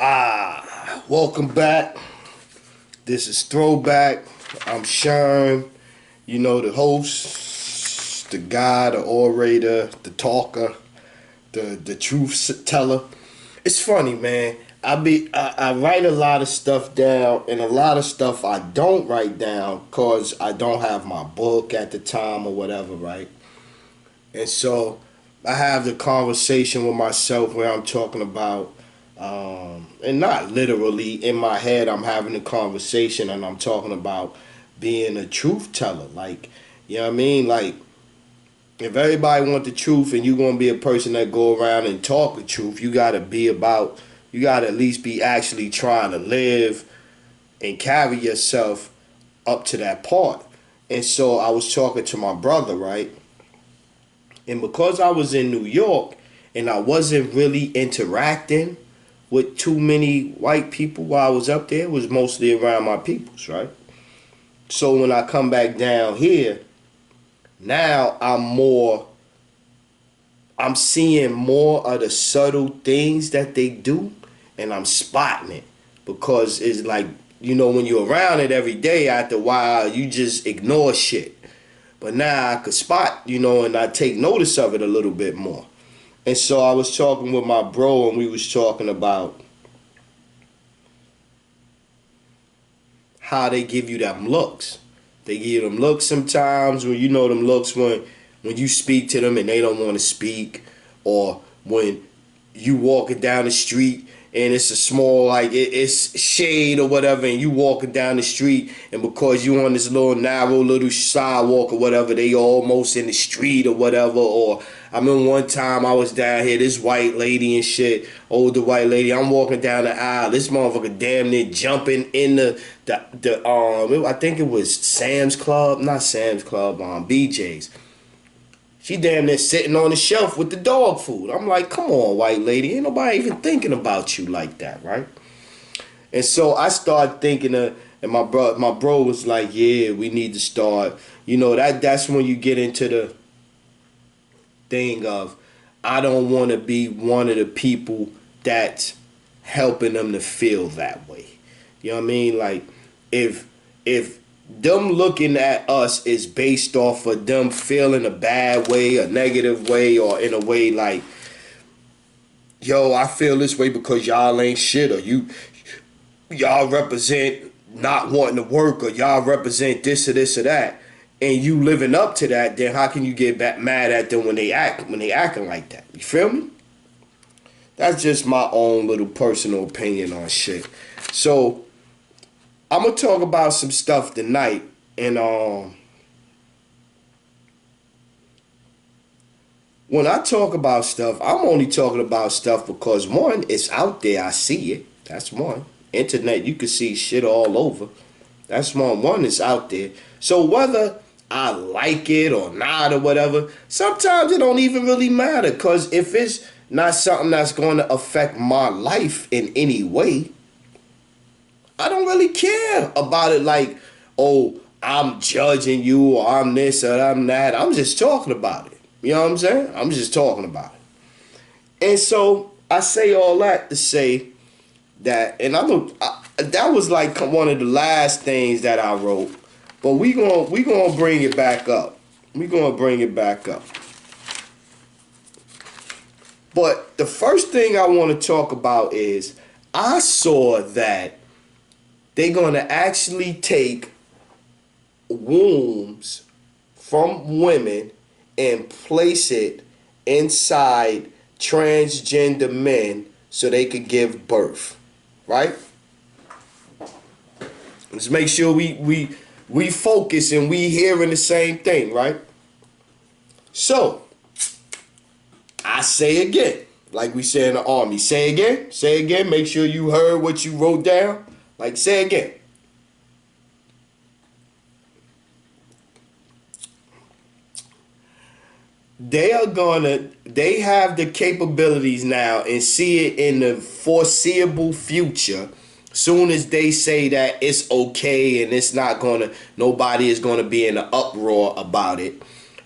Welcome back. This is Throwback. I'm Sherm, the host, the guy, the orator, the talker, the truth teller. It's funny, man. I write a lot of stuff down, and a lot of stuff I don't write down because I don't have my book at the time or whatever, right? And so I have the conversation with myself where I'm talking about, and not literally in my head, I'm having a conversation and I'm talking about being a truth teller. Like, you know what I mean? Like, if everybody want the truth and you're going to be a person that go around and talk the truth, you got to at least be actually trying to live and carry yourself up to that part. And so I was talking to my brother, right? And because I was in New York and I wasn't really interacting with too many white people while I was up there, it was mostly around my peoples, right? So when I come back down here, now I'm seeing more of the subtle things that they do, and I'm spotting it because it's like, when you're around it every day, after a while, you just ignore shit. But now I could spot, and I take notice of it a little bit more. And so I was talking with my bro, and we was talking about how they give you them looks. They give you them looks sometimes when them looks when you speak to them and they don't want to speak, or when you walking down the street and it's a small, like it's shade or whatever, and you walking down the street, and because you on this little narrow little sidewalk or whatever, they almost in the street or whatever. Or I remember one time I was down here, this white lady and shit, older white lady, I'm walking down the aisle, this motherfucker damn near jumping in I think it was Sam's Club, not Sam's Club, BJ's. She damn near sitting on the shelf with the dog food. I'm like, come on, white lady. Ain't nobody even thinking about you like that, right? And so I started thinking and my bro was like, yeah, we need to start. That's when you get into the thing of, I don't want to be one of the people that's helping them to feel that way. You know what I mean? Like, if them looking at us is based off of them feeling a bad way, a negative way, or in a way like, yo, I feel this way because y'all ain't shit, or y'all represent not wanting to work, or y'all represent this or this or that, and you living up to that, then how can you get back mad at them when they acting like that? You feel me? That's just my own little personal opinion on shit. So I'm gonna talk about some stuff tonight, and when I talk about stuff, I'm only talking about stuff because, one, it's out there, I see it. That's one. Internet, you can see shit all over. That's one. One, it's out there. So whether I like it or not or whatever, sometimes it don't even really matter, because if it's not something that's going to affect my life in any way, I don't really care about it like, oh, I'm judging you, or I'm this or I'm that. I'm just talking about it. You know what I'm saying? I'm just talking about it. And so I say all that to say that, and that was like one of the last things that I wrote, but we gonna bring it back up. We gonna bring it back up. But the first thing I want to talk about is, I saw that they're going to actually take wombs from women and place it inside transgender men so they could give birth, right? Let's make sure we focus and we hearing the same thing, right? So I say again, like we say in the army, say again, make sure you heard what you wrote down. Like, say again. They have the capabilities now and see it in the foreseeable future. Soon as they say that it's okay and it's not nobody is gonna be in an uproar about it,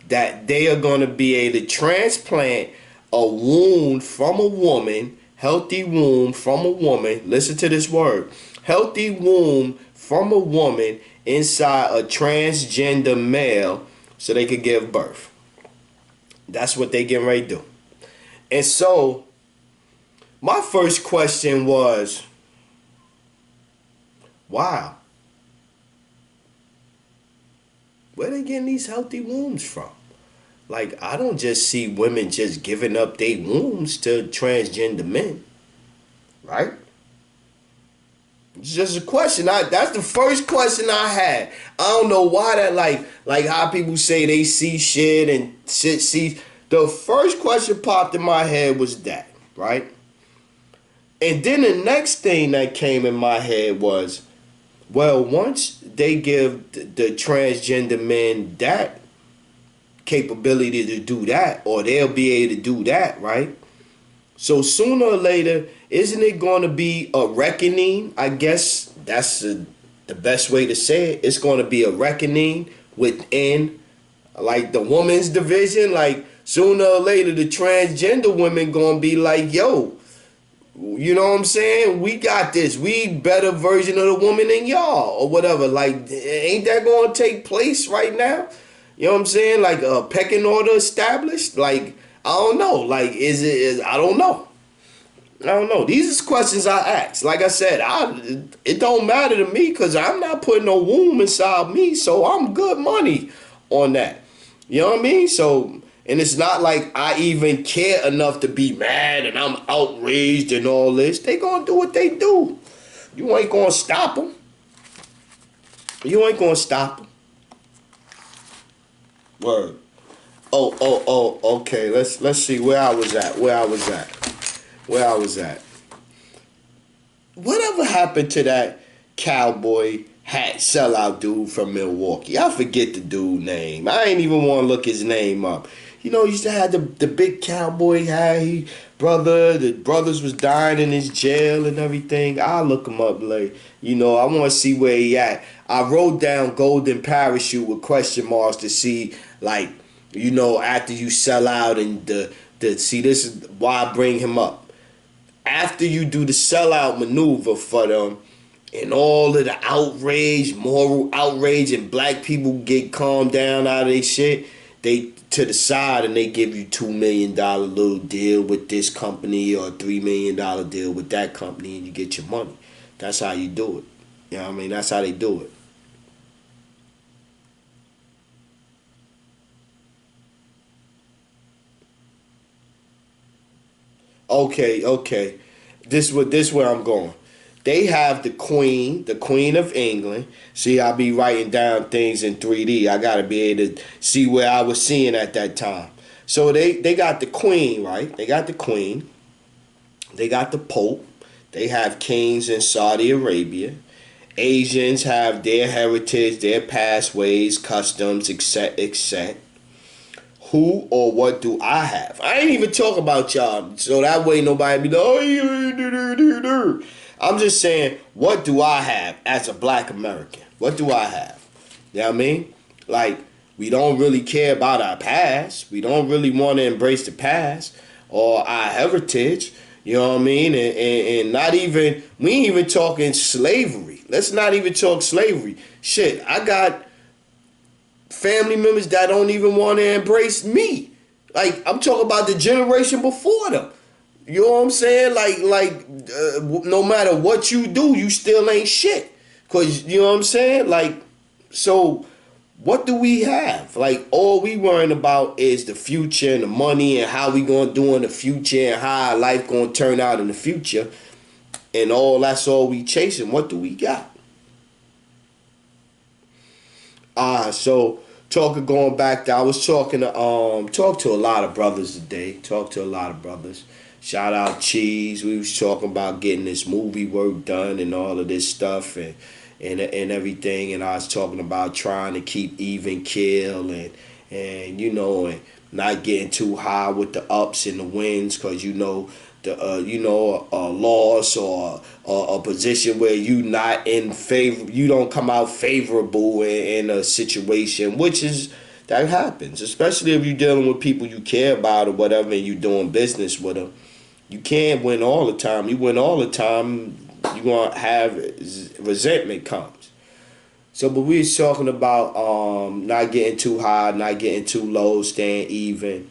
that they are gonna be able to transplant a wound from a woman healthy womb from a woman. Listen to this word. Healthy womb from a woman inside a transgender male so they could give birth. That's what they getting ready to do. And so, my first question was, wow, where they getting these healthy wombs from? Like, I don't just see women just giving up their wombs to transgender men, right? It's just a question. That's the first question I had. I don't know why that like how people say they see shit and shit sees. The first question popped in my head was that, right? And then the next thing that came in my head was, well, once they give the transgender men that capability to do that, or they'll be able to do that, right? So sooner or later, isn't it going to be a reckoning? I guess that's the best way to say it. It's going to be a reckoning within, like, the women's division. Like, sooner or later, the transgender women going to be like, yo, you know what I'm saying? We got this. We better version of the woman than y'all, or whatever. Like, ain't that going to take place right now? You know what I'm saying? Like a pecking order established? Like, I don't know. Like, I don't know. I don't know. These are questions I ask. Like I said, it don't matter to me because I'm not putting no womb inside me, so I'm good money on that. You know what I mean? So, and it's not like I even care enough to be mad and I'm outraged and all this. They gonna do what they do. You ain't gonna stop them. You ain't gonna stop them. Word. Oh, okay. Let's see where I was at. Whatever happened to that cowboy hat sellout dude from Milwaukee? I forget the dude name. I ain't even want to look his name up. You know, he used to have the big cowboy hat. The brothers was dying in his jail and everything. I'll look him up later. You know, I want to see where he at. I wrote down golden parachute with question marks to see, like, you know, after you sell out and see, this is why I bring him up. After you do the sellout maneuver for them and all of the outrage, moral outrage, and black people get calmed down out of their shit, they to the side and they give you $2 million little deal with this company or $3 million deal with that company and you get your money. That's how you do it. You know what I mean? That's how they do it. Okay. This where I'm going. They have the Queen of England. See, I be writing down things in 3D. I gotta be able to see where I was seeing at that time. So they got the Queen, right? They got the Queen. They got the Pope. They have kings in Saudi Arabia. Asians have their heritage, their past ways, customs, etc. Who or what do I have? I ain't even talk about y'all, so that way nobody be like, oh, you. I'm just saying, what do I have as a black American? What do I have? You know what I mean? Like, we don't really care about our past. We don't really want to embrace the past or our heritage. You know what I mean? And not even, we ain't even talking slavery. Let's not even talk slavery. Shit, I got family members that don't even want to embrace me. Like, I'm talking about the generation before them. You know what I'm saying? No matter what you do, you still ain't shit. Because, you know what I'm saying? Like, so what do we have? Like, all we worrying about is the future and the money and how we going to do in the future and how our life going to turn out in the future. And that's all we chasing. What do we got? So going back there, I was talking to a lot of brothers today. Shout out Cheese. We was talking about getting this movie work done and all of this stuff and everything. And I was talking about trying to keep even keel and you know, and not getting too high with the ups and the wins, because you know a loss or a position where you not in favor, you don't come out favorable in a situation, that happens, especially if you're dealing with people you care about or whatever and you're doing business with them. You can't win all the time. You win all the time, you're going to have resentment comes. So, but we was talking about not getting too high, not getting too low, staying even.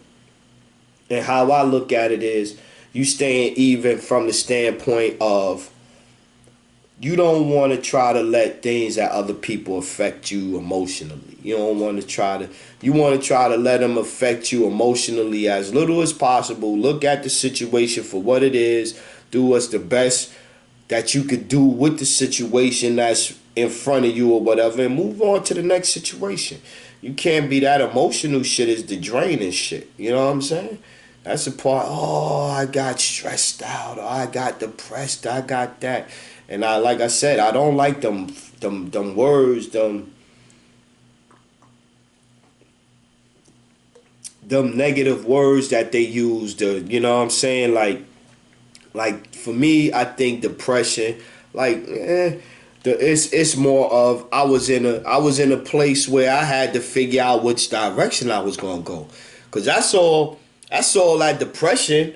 And how I look at it is you staying even from the standpoint of you don't want to try to let things that other people affect you emotionally. You don't want to try to, you want to try to let them affect you emotionally as little as possible. Look at the situation for what it is. Do what's the best that you could do with the situation that's in front of you or whatever, and move on to the next situation. You can't be that emotional. Shit is the draining shit. You know what I'm saying? That's the part. Oh, I got stressed out. Or I got depressed. I got that. And I, like I said, I don't like them words, them negative words that they use. You know what I'm saying? Like for me, I think depression, it's more of I was in a place where I had to figure out which direction I was gonna go, cause that's all that depression,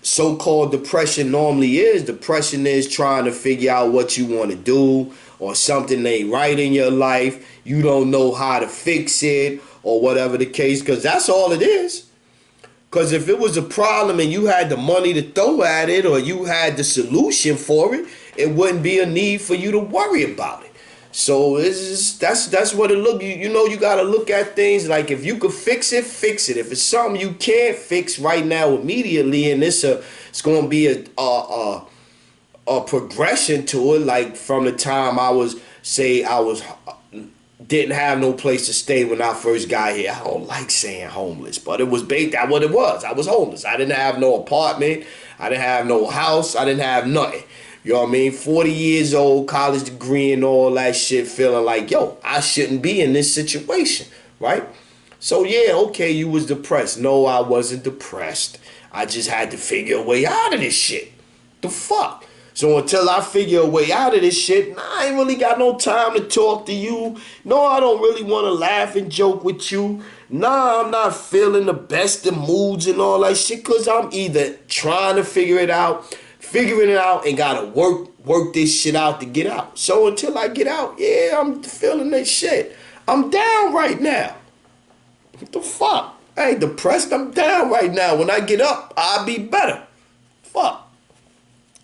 so-called depression, normally is. Depression is trying to figure out what you want to do, or something ain't right in your life. You don't know how to fix it, or whatever the case, cause that's all it is. Because if it was a problem and you had the money to throw at it, or you had the solution for it, it wouldn't be a need for you to worry about it. So that's what it look. You know, you gotta look at things like, if you could fix it, fix it. If it's something you can't fix right now immediately, and it's gonna be a progression to it. Like from the time I was didn't have no place to stay when I first got here. I don't like saying homeless, but it was based on what it was. I was homeless. I didn't have no apartment. I didn't have no house. I didn't have nothing. You know what I mean? 40 years old, college degree and all that shit, feeling like, yo, I shouldn't be in this situation, right? So yeah, okay, you was depressed. No, I wasn't depressed. I just had to figure a way out of this shit. The fuck? So until I figure a way out of this shit, I ain't really got no time to talk to you. No, I don't really want to laugh and joke with you. Nah, I'm not feeling the best of moods and all that shit, because I'm either trying to figuring it out and gotta work this shit out to get out. So until I get out, yeah, I'm feeling that shit. I'm down right now. What the fuck? I ain't depressed. I'm down right now. When I get up, I'll be better. Fuck.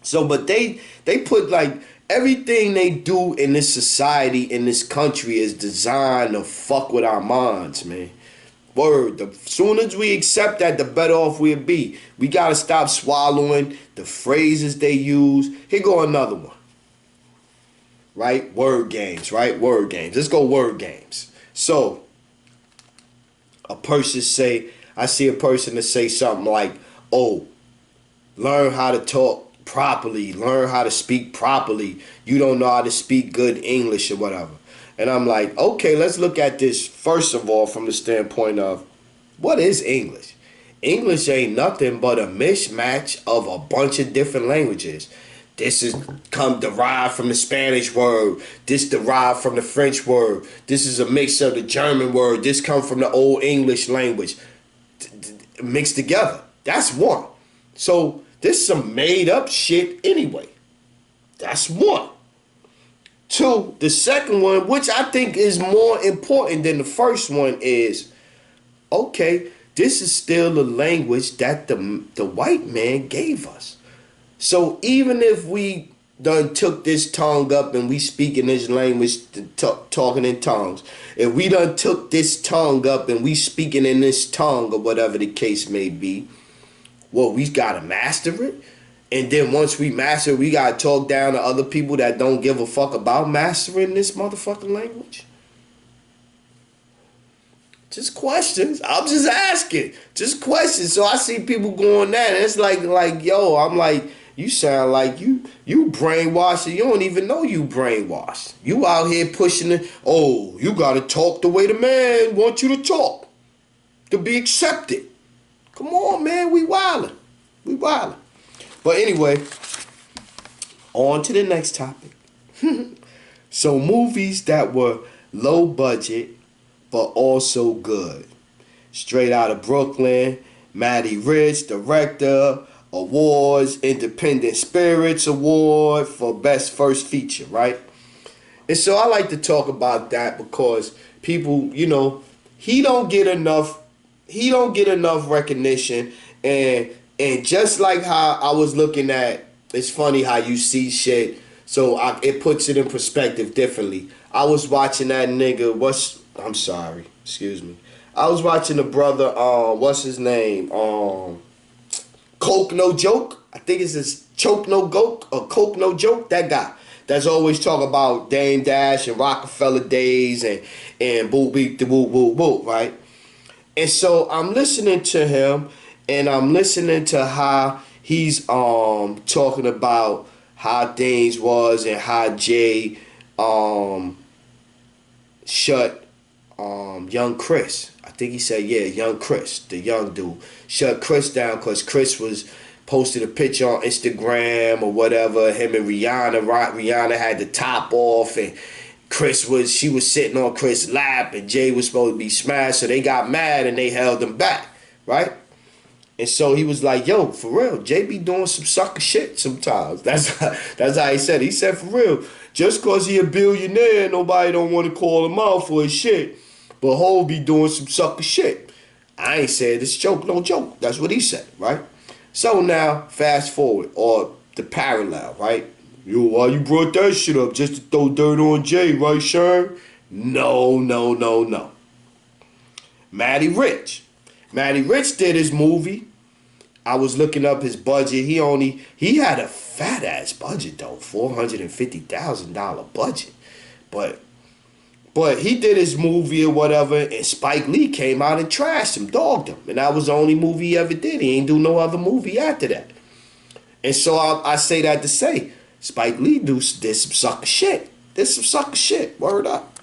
So, but they put like everything they do in this society, in this country, is designed to fuck with our minds, man. Word. The soon as we accept that, the better off we'll be. We gotta stop swallowing the phrases they use. Here go another one. Right? Word games, right? Word games. Let's go word games. So, I see a person that say something like, oh, learn how to talk properly, learn how to speak properly. You don't know how to speak good English or whatever. And I'm like, okay, let's look at this first of all from the standpoint of, what is English? English ain't nothing but a mismatch of a bunch of different languages. This is derived from the Spanish word. This derived from the French word. This is a mix of the German word. This comes from the Old English language. Mixed together. That's one. So this is some made up shit anyway. That's one. Two, the second one, which I think is more important than the first one, is, okay, this is still the language that the white man gave us. So even if we done took this tongue up and we speak in this language, talking in tongues, if we done took this tongue up and we speaking in this tongue or whatever the case may be, well, we gotta master it. And then once we master it, we gotta talk down to other people that don't give a fuck about mastering this motherfucking language. Just questions. I'm just asking. Just questions. So I see people going that, and it's like, yo, I'm like, you sound like you brainwashed and you don't even know you brainwashed. You out here pushing it. Oh, you gotta talk the way the man wants you to talk to be accepted. Come on, man. We wildin'. We wildin'. But anyway, on to the next topic. So movies that were low budget but also good. Straight Outta Brooklyn, Matty Rich, director, Awards, Independent Spirits Award for Best First Feature, right? And so I like to talk about that because people, he don't get enough recognition, and just like how I was looking at, it's funny how you see shit, so it puts it in perspective differently. I was watching that nigga, I'm sorry, excuse me. I was watching the brother, what's his name? Coke No Joke. I think it's his Choke No Goke or Coke No Joke. That guy that's always talking about Dame Dash and Rockefeller days and boo beep the woo woo woo, right? And so I'm listening to him, and I'm listening to how he's talking about how things was and how Jay shut young Chris. I think he said, yeah, young Chris, the young dude, shut Chris down because Chris was posted a picture on Instagram or whatever, him and Rihanna. Rihanna had the top off, and she was sitting on Chris' lap, and Jay was supposed to be smashed, so they got mad and they held him back, right? And so he was like, yo, for real, Jay be doing some sucker shit sometimes. That's how he said it. He said, for real, just because he a billionaire, nobody don't want to call him out for his shit. But Ho be doing some sucker shit. I ain't said it's joke, no joke. That's what he said, right? So now, fast forward, or the parallel, right? Yo, why you brought that shit up? Just to throw dirt on Jay, right, Sherm? No. Matty Rich. Matty Rich did his movie. I was looking up his budget. He had a fat ass budget though, $450,000 budget. But he did his movie or whatever, and Spike Lee came out and trashed him, dogged him. And that was the only movie he ever did. He ain't do no other movie after that. And so I say that to say, Spike Lee did some sucker shit. Did some sucker shit. Word up.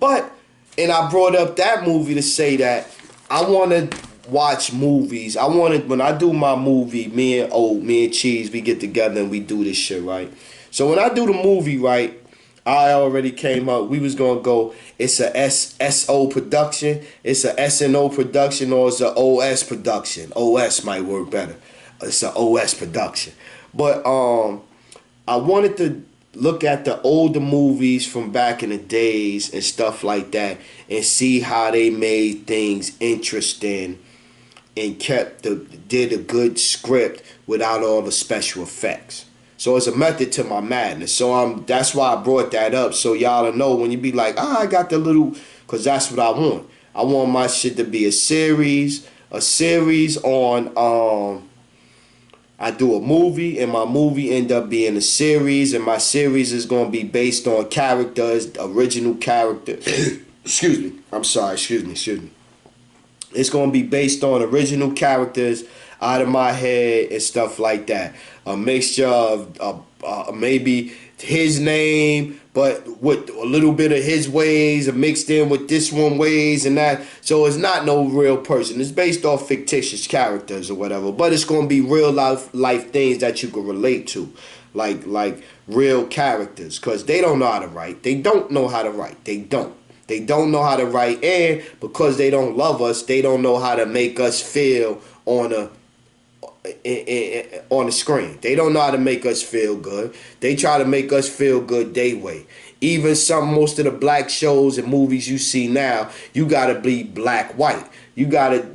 And I brought up that movie to say that I want to watch movies. When I do my movie, me and Cheese, we get together and we do this shit, right? So when I do the movie, right, I already came up, we was going to go, it's a SO production, it's a SNO production, or it's a OS production. OS might work better. It's an OS production. But I wanted to look at the older movies from back in the days and stuff like that and see how they made things interesting and did a good script without all the special effects. So it's a method to my madness. So that's why I brought that up, so y'all know when you be like, I got the little, because that's what I want. I want my shit to be a series on, I do a movie, and my movie end up being a series, and my series is going to be based on characters, original character. Excuse me. I'm sorry. Excuse me. It's going to be based on original characters out of my head and stuff like that. A mixture of maybe his name, but with a little bit of his ways mixed in with this one ways and that. So it's not no real person. It's based off fictitious characters or whatever. But it's going to be real life things that you can relate to. Like real characters. Because they don't know how to write. They don't know how to write. They don't. They don't know how to write, and because they don't love us, they don't know how to make us feel on the screen. They don't know how to make us feel good. They try to make us feel good their way. Even most of the black shows and movies you see now, you gotta be black white. You gotta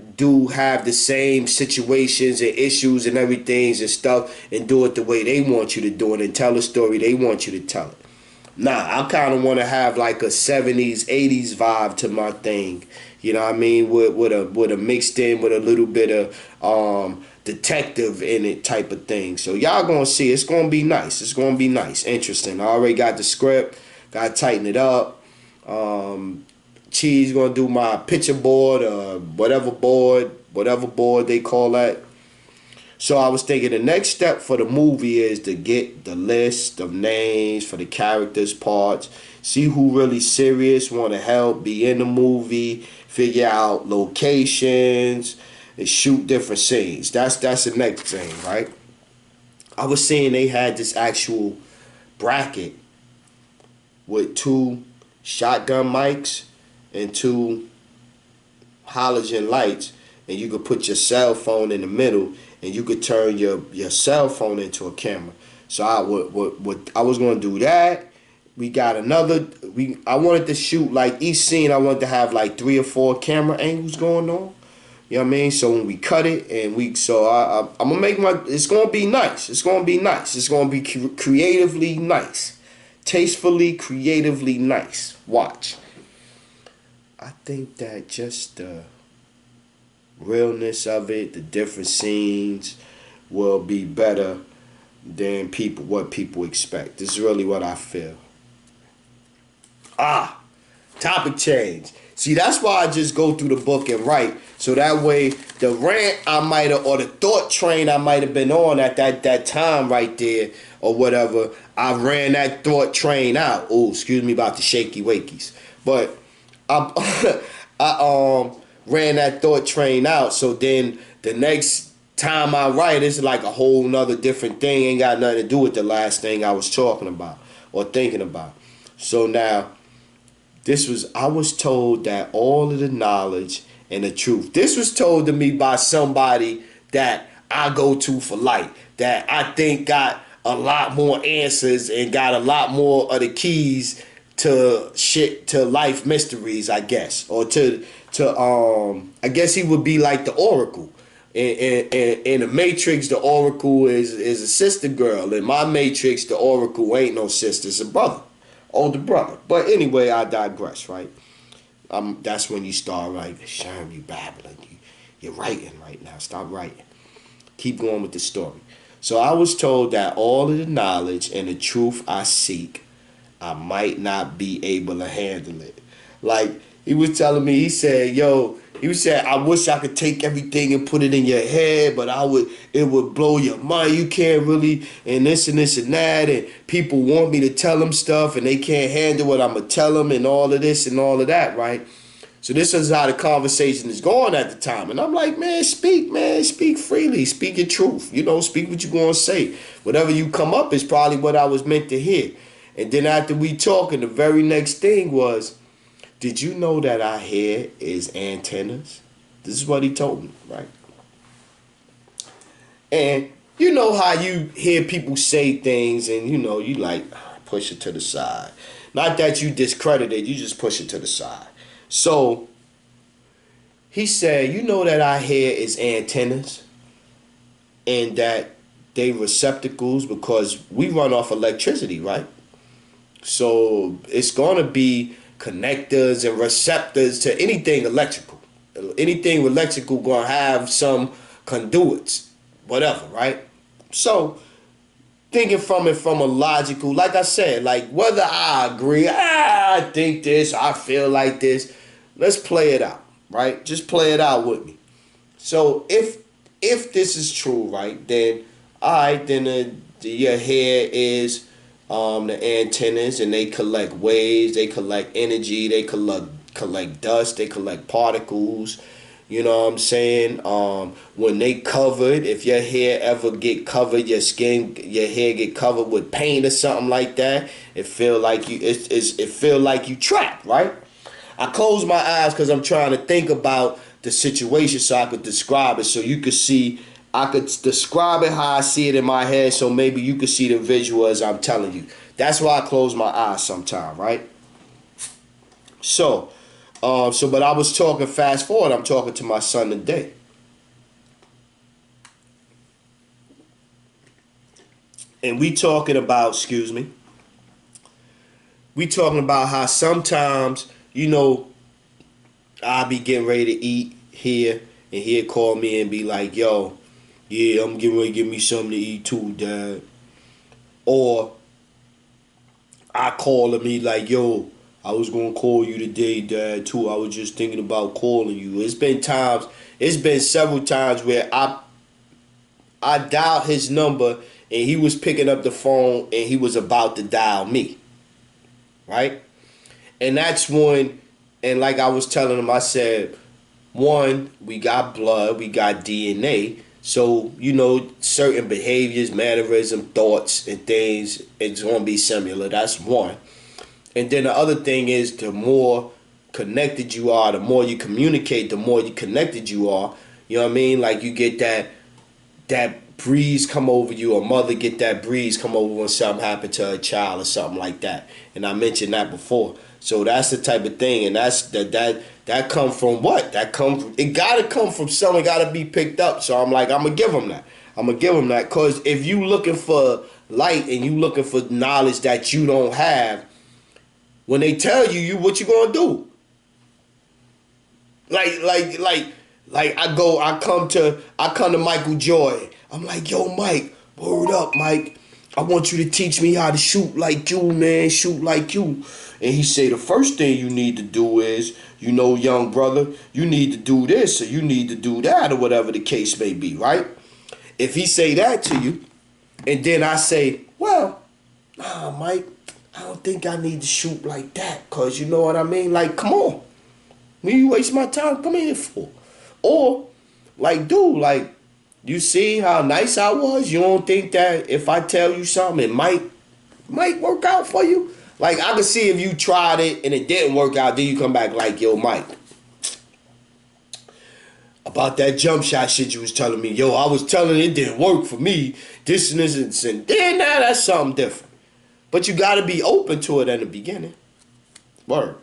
have the same situations and issues and everything and stuff, and do it the way they want you to do it, and tell a story they want you to tell it. Nah, I kind of want to have like a 70s, 80s vibe to my thing. You know what I mean? With a mixed in with a little bit of detective in it type of thing. So y'all gonna see. It's gonna be nice. It's gonna be nice. Interesting. I already got the script. Got to tighten it up. Cheese gonna do my picture board, whatever board they call that. So I was thinking the next step for the movie is to get the list of names for the characters, parts, see who really serious, want to help, be in the movie, figure out locations, and shoot different scenes. That's the next thing, right? I was seeing they had this actual bracket with 2 shotgun mics and 2 halogen lights, and you could put your cell phone in the middle, and you could turn your cell phone into a camera. So I was gonna do that. We got another. I wanted to shoot like each scene. I wanted to have like 3 or 4 camera angles going on. You know what I mean? So when we cut it and I'm gonna make it's gonna be nice. It's gonna be nice. It's gonna be creatively nice, tastefully, creatively nice. Watch. I think that just the realness of it, the different scenes, will be better than what people expect. This is really what I feel. Topic change. See, that's why I just go through the book and write. So that way, the rant I might have, or the thought train I might have been on at that time right there, or whatever, I ran that thought train out. Oh, excuse me about the shaky wakies. But I, I ran that thought train out. So then the next time I write, it's like a whole nother different thing. Ain't got nothing to do with the last thing I was talking about or thinking about. So now, I was told that all of the knowledge and the truth. This was told to me by somebody that I go to for light, that I think got a lot more answers and got a lot more of the keys to life mysteries, I guess. Or I guess he would be like the Oracle. In the Matrix, the Oracle is a sister girl. In my Matrix, the Oracle ain't no sister, it's a brother. Older brother. But anyway, I digress, right? That's when you start writing. Sherm, you babbling. You're writing right now. Stop writing. Keep going with the story. So I was told that all of the knowledge and the truth I seek, I might not be able to handle it. Like, he was telling me, he said, I wish I could take everything and put it in your head, but it would blow your mind. You can't really, and this and this and that, and people want me to tell them stuff, and they can't handle what I'm going to tell them, and all of this and all of that, right? So this is how the conversation is going at the time. And I'm like, man, speak freely, speak your truth. Speak what you're going to say. Whatever you come up is probably what I was meant to hear. And then after we talking, the very next thing was, did you know that our hair is antennas? This is what he told me, right? And you know how you hear people say things and you like push it to the side. Not that you discredit it, you just push it to the side. So he said, you know that our hair is antennas and that they receptacles because we run off electricity, right? So it's going to be connectors and receptors to anything electrical. Anything electrical gonna have some conduits, whatever, right? So thinking from a logical, like I said, like whether I agree, I think this, I feel like this, let's play it out, right? Just play it out with me. So if this is true, right, then your hair is the antennas, and they collect waves, they collect energy, they collect dust, they collect particles. You know what I'm saying? When they covered, if your hair ever get covered, your hair get covered with paint or something like that, it feel like you trapped, right? I close my eyes because I'm trying to think about the situation so I could describe it, so you could see. I could describe it how I see it in my head, so maybe you could see the visual as I'm telling you. That's why I close my eyes sometime, right? But I was talking fast forward. I'm talking to my son today. And we talking about how sometimes, I be getting ready to eat here, and he'll call me and be like, yo, yeah, I'm getting ready to give me something to eat too, Dad. Or I call him, he like, yo, I was going to call you today, Dad, too. I was just thinking about calling you. It's been several times where I dialed his number and he was picking up the phone and he was about to dial me, right? And that's when, and like I was telling him, I said, one, we got blood, we got DNA. So, certain behaviors, mannerism, thoughts, and things, it's going to be similar. That's one. And then the other thing is, the more connected you are, the more you communicate, the more you connected you are. You know what I mean? Like, you get that breeze come over you, or mother get that breeze come over when something happened to her child or something like that. And I mentioned that before. So that's the type of thing, and that come from what? It gotta come from something, gotta be picked up. So I'm like, I'm gonna give them that. I'm gonna give them that, cause if you looking for light and you looking for knowledge that you don't have, when they tell you what you gonna do? Like I come to Michael Jordan. I'm like, yo, Mike, word up, Mike. I want you to teach me how to shoot like you, man. Shoot like you. And he say the first thing you need to do is, young brother, you need to do this or you need to do that or whatever the case may be, right? If he say that to you, and then I say, well, nah, Mike, I don't think I need to shoot like that, cause you know what I mean? Like, come on. What you waste my time coming here for? Or, like, dude, like, you see how nice I was? You don't think that if I tell you something, it might work out for you? Like, I can see if you tried it and it didn't work out, then you come back like, yo, Mike, about that jump shot shit you was telling me. Yo, I was telling it didn't work for me. This and this and then now that's something different. But you got to be open to it in the beginning. Word.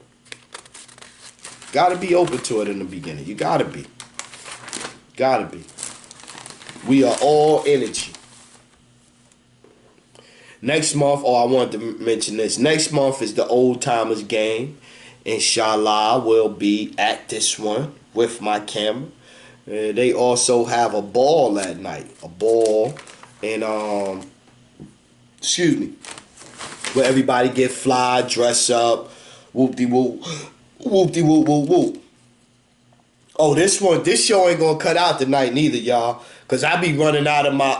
Got to be open to it in the beginning. You got to be. Got to be. We are all energy. Next month, I wanted to mention this. Next month is the Old Timers game. Inshallah, we'll be at this one with my camera. They also have a ball that night. A ball and, where everybody get fly, dress up, whoop-de-whoop, whoop-de-whoop-whoop-whoop. Oh, this show ain't gonna cut out tonight neither, y'all. Cause I be running out of my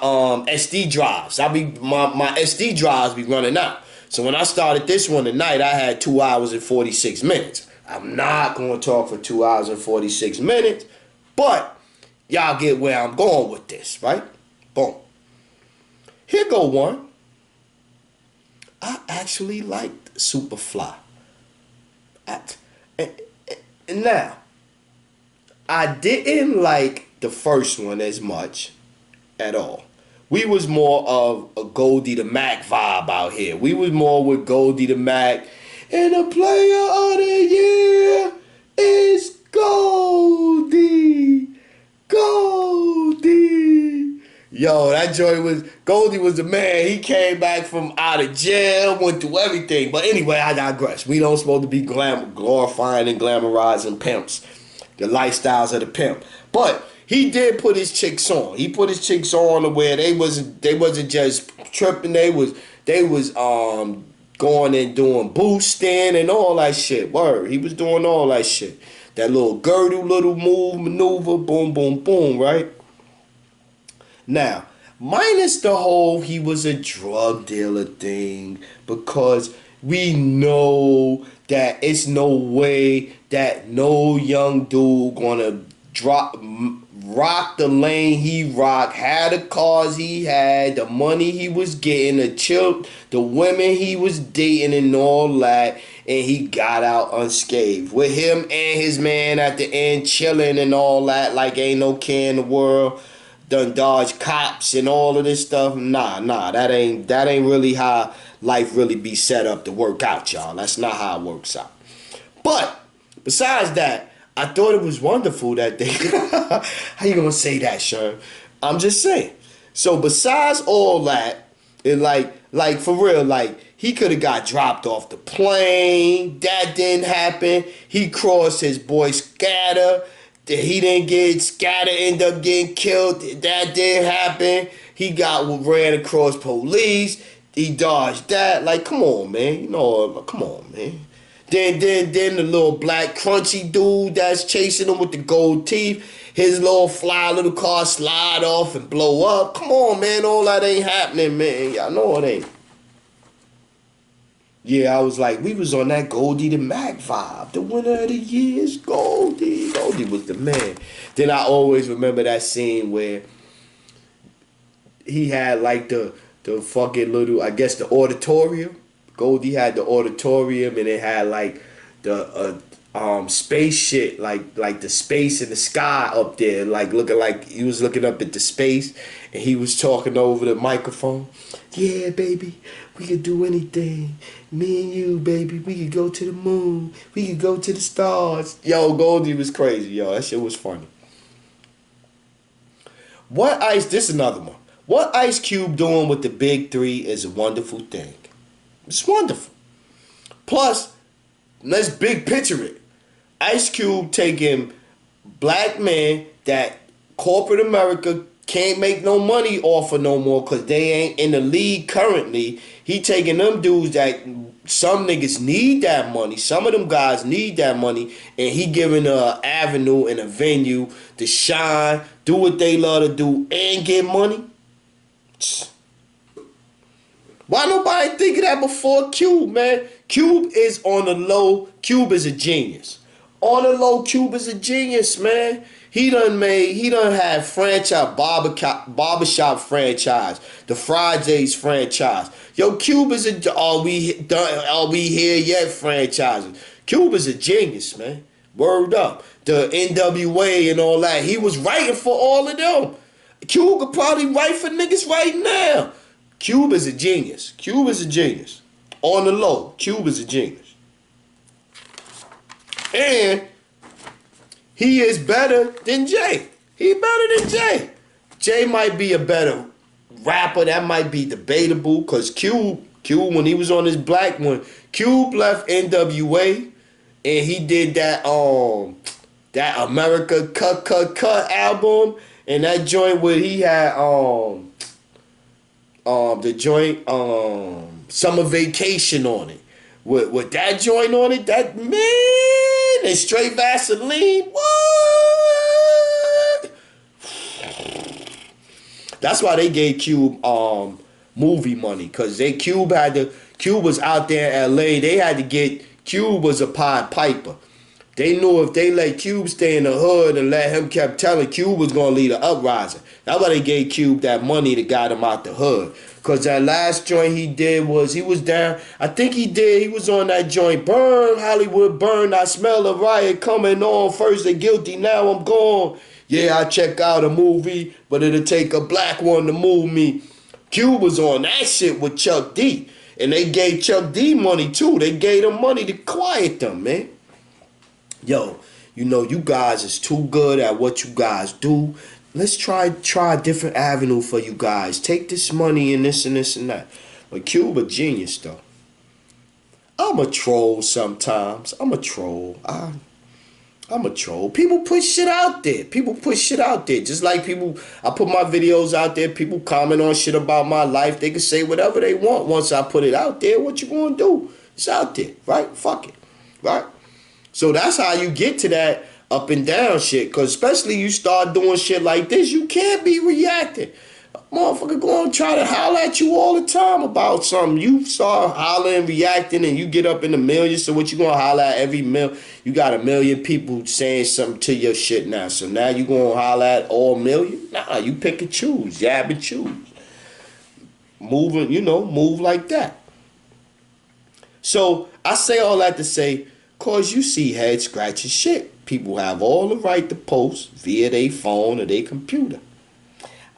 SD drives. My SD drives be running out. So when I started this one tonight, I had 2 hours and 46 minutes. I'm not gonna talk for 2 hours and 46 minutes, but y'all get where I'm going with this, right? Boom. Here go one. I actually liked Superfly. And now, I didn't like the first one as much at all. We was more of a Goldie the Mac vibe out here. We was more with Goldie the Mac. And the player of the year is Goldie. Goldie. Yo, that joy was, Goldie was the man. He came back from out of jail, went through everything. But anyway, I digress. We don't supposed to be glorifying and glamorizing pimps. The lifestyles of the pimp. But he did put his chicks on. He put his chicks on to where they wasn't just tripping. They was going and doing boosting and all that shit. Word. He was doing all that shit. That little girdle, little move, maneuver, boom, boom, boom, right? Now, minus the whole he was a drug dealer thing, because we know that it's no way that no young dude gonna rock the lane he rocked, had the cars he had, the money he was getting, the women he was dating and all that, and he got out unscathed. With him and his man at the end chilling and all that, like ain't no care in the world, done dodge cops and all of this stuff. Nah, that ain't really how life really be set up to work out, y'all. That's not how it works out. But besides that, I thought it was wonderful that they... How you gonna say that, Sean? I'm just saying. So besides all that, it like for real, like he could have got dropped off the plane. That didn't happen. He crossed his boy Scatter. He didn't get Scatter, end up getting killed. That didn't happen. He ran across police. He dodged that. Like, come on, man. Come on, man. Then the little black crunchy dude that's chasing him with the gold teeth, his little little car slide off and blow up. Come on, man. All that ain't happening, man. Y'all know it ain't. Yeah, I was like, we was on that Goldie the Mac vibe. The winner of the year is Goldie. Goldie was the man. Then I always remember that scene where he had like the fucking little, I guess the auditorium. Goldie had the auditorium and it had like the space shit, like the space in the sky up there, like looking like he was looking up at the space, and he was talking over the microphone. Yeah, baby, we could do anything. Me and you, baby, we could go to the moon. We could go to the stars. Yo, Goldie was crazy, yo. That shit was funny. What Ice? This is another one. What Ice Cube doing with the big three is a wonderful thing. It's wonderful. Plus, let's big picture it. Ice Cube taking black men that corporate America can't make no money off of no more because they ain't in the league currently. He taking them dudes that some niggas need that money. Some of them guys need that money, and he giving a avenue and a venue to shine, do what they love to do, and get money. Why nobody think of that before Cube, man? Cube is on the low. Cube is a genius. On the low, Cube is a genius, man. He done had franchise, barbershop franchise, the Fridays franchise. Yo, Cube is are we here yet franchises. Cube is a genius, man. Word up. The NWA and all that. He was writing for all of them. Cube could probably write for niggas right now. Cube is a genius. Cube is a genius. On the low, Cube is a genius. And he is better than Jay. He better than Jay. Jay might be a better rapper. That might be debatable because Cube, when he was on his black one, Cube left NWA and he did that America Cut album, and that joint where he had the joint Summer Vacation on it. With that joint on it, that man, and Straight Vaseline, what? That's why they gave Cube movie money, cause Cube was out there in LA. They had to get Cube was a Pied Piper. They knew if they let Cube stay in the hood and let him kept telling Cube was gonna lead an uprising. That's why they gave Cube that money that got him out the hood. Cause that last joint he did was he was down. I think he was on that joint. Burn, Hollywood, burn. I smell a riot coming on. First they guilty, now I'm gone. Yeah, I check out a movie, but it'll take a black one to move me. Cube was on that shit with Chuck D. And they gave Chuck D money too. They gave him money to quiet them, man. Yo, you guys is too good at what you guys do. Let's try a different avenue for you guys. Take this money and this and this and that. But Cube a genius though. I'm a troll sometimes. I'm a troll. I'm a troll. People put shit out there. Just like I put my videos out there. People comment on shit about my life. They can say whatever they want once I put it out there. What you gonna do? It's out there, right? Fuck it, right? So that's how you get to that up and down shit. Because especially you start doing shit like this, you can't be reacting. Motherfucker going to try to holler at you all the time about something. You start hollering, reacting, and you get up in the millions. So what you going to holler at every million? You got 1 million people saying something to your shit now. So now you going to holler at all million? Nah, you pick and choose. Jab and choose. Moving, move like that. So I say all that to say, cause you see head scratching shit. People have all the right to post via their phone or their computer.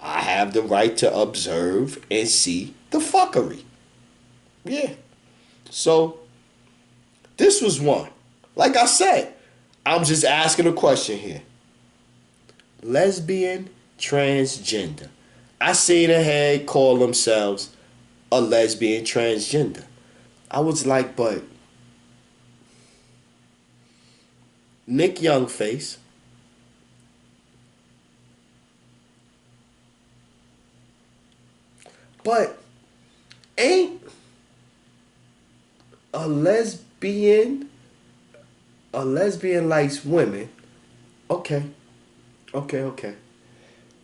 I have the right to observe and see the fuckery. Yeah. So, this was one. Like I said, I'm just asking a question here. Lesbian, transgender. I seen a head call themselves a lesbian transgender. I was like, but Nick Youngface, but ain't a lesbian likes women. Okay.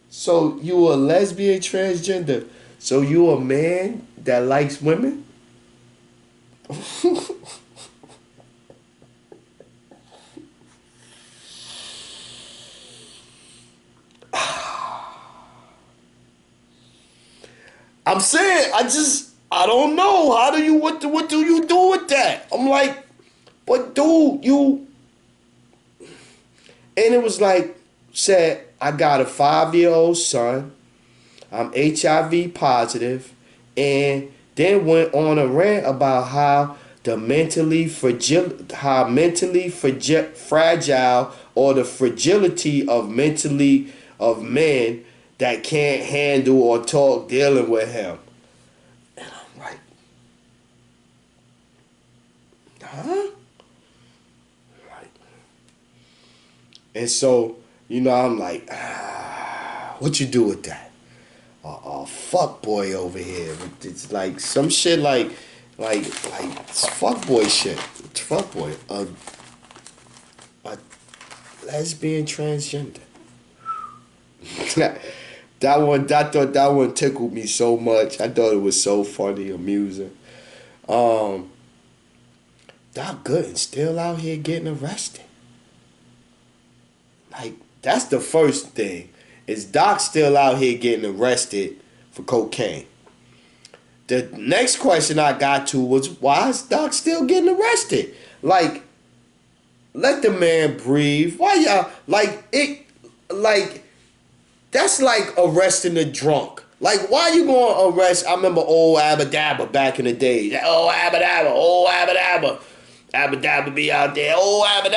So you a lesbian transgender. So you a man that likes women? I'm saying, I don't know. What do you do with that? I'm like, but dude, And it was like, said, I got a 5-year-old son. I'm HIV positive. And then went on a rant about how fragile, or the fragility of men that can't handle or talk dealing with him. And I'm like, huh? Right. And so, I'm like, what you do with that? Fuck boy over here. It's like some shit like it's fuck boy shit. It's fuck boy. A lesbian transgender. I thought that one tickled me so much. I thought it was so funny, amusing. Doc Gooden's still out here getting arrested. Like, that's the first thing. Is Doc still out here getting arrested for cocaine? The next question I got to was, why is Doc still getting arrested? Like, let the man breathe. Why y'all, that's like arresting a drunk. Like, why you going to arrest, I remember old Abba Dabba back in the day. Oh, Abba Dabba. Abba Dabba be out there. Oh, Abba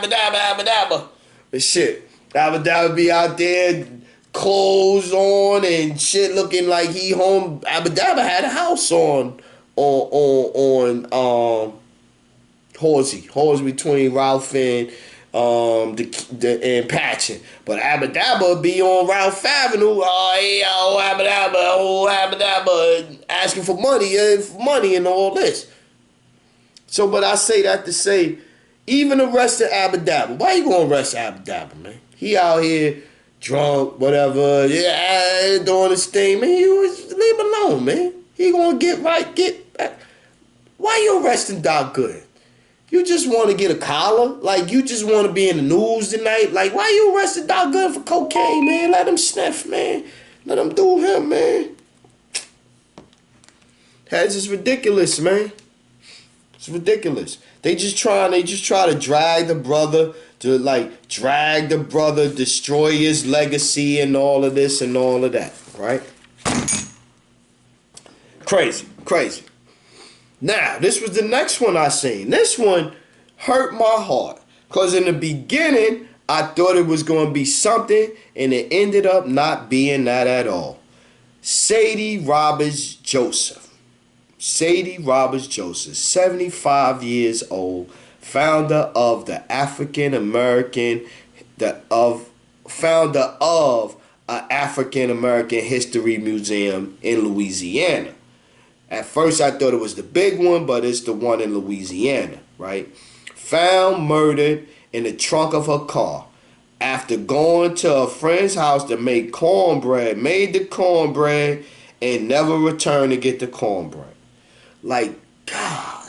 Dabba. But shit. Abba Dabba be out there, clothes on and shit, looking like he home. Abba Dabba had a house on Horsey between Ralph and and Patchen. But Abba Dabba be on Ralph Avenue. Abba Dabba, asking for money and all this. So, but I say that to say, even arrested Abba Dabba. Why you gonna arrest Abba Dabba, man? He out here drunk, whatever, doing his thing, man. Leave him alone, man. He gonna get back. Why you arresting Doc Gooden? You just want to get a collar? Like, you just want to be in the news tonight? Like, why you arresting Doc Gooden for cocaine, man? Let him sniff, man. Let him do him, man. That's just ridiculous, man. It's ridiculous. They just try to drag the brother, destroy his legacy and all of this and all of that, right? Crazy. Now, this was the next one I seen. This one hurt my heart, because in the beginning, I thought it was going to be something, and it ended up not being that at all. Sadie Roberts Joseph, 75 years old, founder of an African American History Museum in Louisiana. At first I thought it was the big one, but it's the one in Louisiana, right? Found murdered in the trunk of her car after going to a friend's house to make cornbread, made the cornbread, and never returned to get the cornbread. Like, God.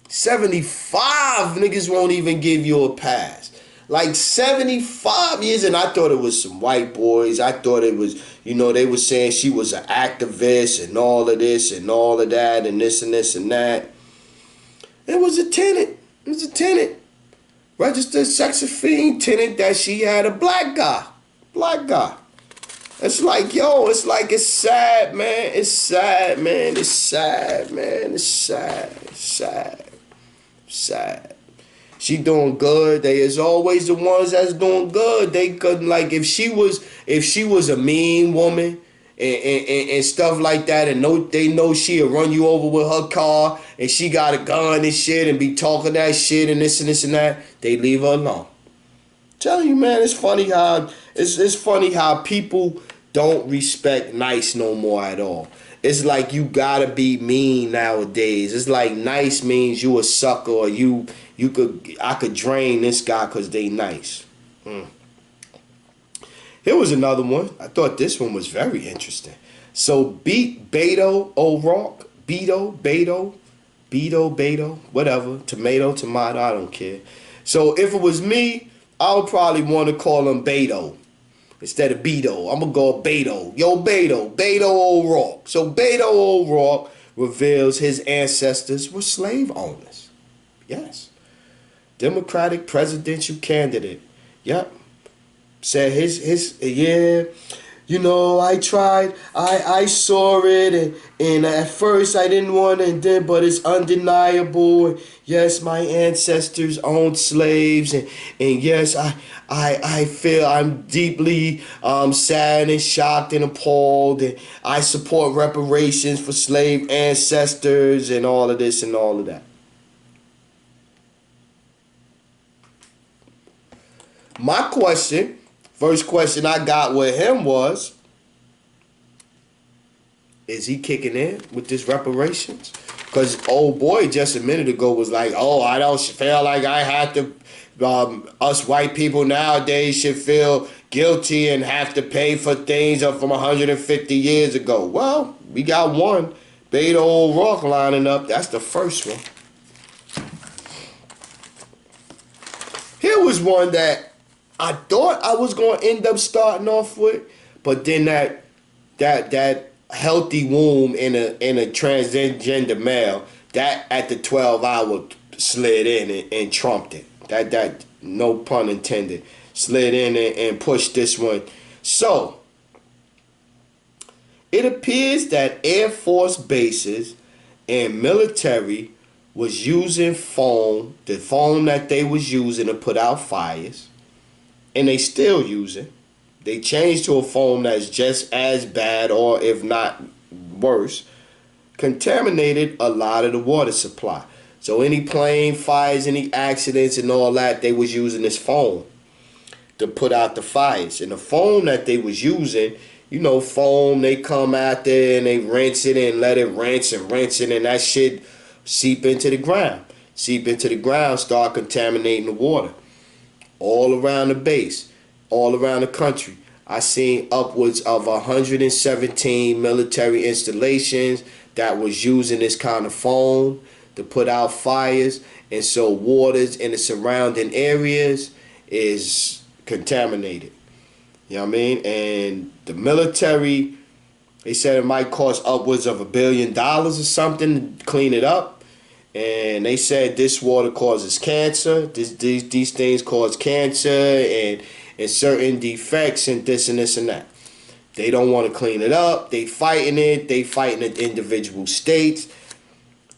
75 niggas won't even give you a pass. Like 75 years, and I thought it was some white boys. I thought it was, they were saying she was an activist and all of this and all of that and this and this and that. It was a tenant. Registered sex offending tenant that she had a black guy. It's like, it's sad, man. It's sad. She doing good. They is always the ones that's doing good. They couldn't, like, if she was a mean woman and stuff like that, and they know she'll run you over with her car, and she got a gun and shit and be talking that shit and this and that, they leave her alone. Tell you, man, it's funny how people don't respect nice no more at all. It's like you gotta be mean nowadays. It's like nice means you a sucker, or I could drain this guy because they nice. Here was another one. I thought this one was very interesting. So Beto O'Rourke, whatever, tomato, I don't care. So if it was me, I would probably want to call him Beto instead of Beto. I'm going to go Beto. Yo, Beto O'Rourke. So Beto O'Rourke reveals his ancestors were slave owners. Yes. Democratic presidential candidate. Yep. Said his yeah, you know, I tried, I saw it, and at first I didn't want to, and then, but it's undeniable. Yes, my ancestors owned slaves, and yes, I feel I'm deeply sad and shocked and appalled, and I support reparations for slave ancestors and all of this and all of that. My question, first question I got with him was, is he kicking in with this reparations? Because old boy just a minute ago was like, oh, I don't feel like I have to, us white people nowadays should feel guilty and have to pay for things up from 150 years ago. Well, we got one, Beto O'Rourke lining up. That's the first one. Here was one that I thought I was going to end up starting off with, but then that healthy womb in a transgender male, that at the 12-hour slid in and trumped it. That no pun intended, slid in and pushed this one. So it appears that Air Force bases and military was using foam, the foam that they was using to put out fires, and they still use it. They changed to a foam that's just as bad, or if not worse, contaminated a lot of the water supply. So any plane fires, any accidents and all that, they was using this foam to put out the fires. And the foam that they was using, you know, foam, they come out there and they rinse it and let it rinse and rinse it, and that shit seep into the ground. Seep into the ground, start contaminating the water. All around the base, all around the country. I seen upwards of 117 military installations that was using this kind of foam to put out fires, and so waters in the surrounding areas is contaminated. You know what I mean? And the military, they said it might cost upwards of $1 billion or something to clean it up. And they said this water causes cancer. These things cause cancer and certain defects and this and this and that. They don't want to clean it up. They fighting it. They fighting the individual states.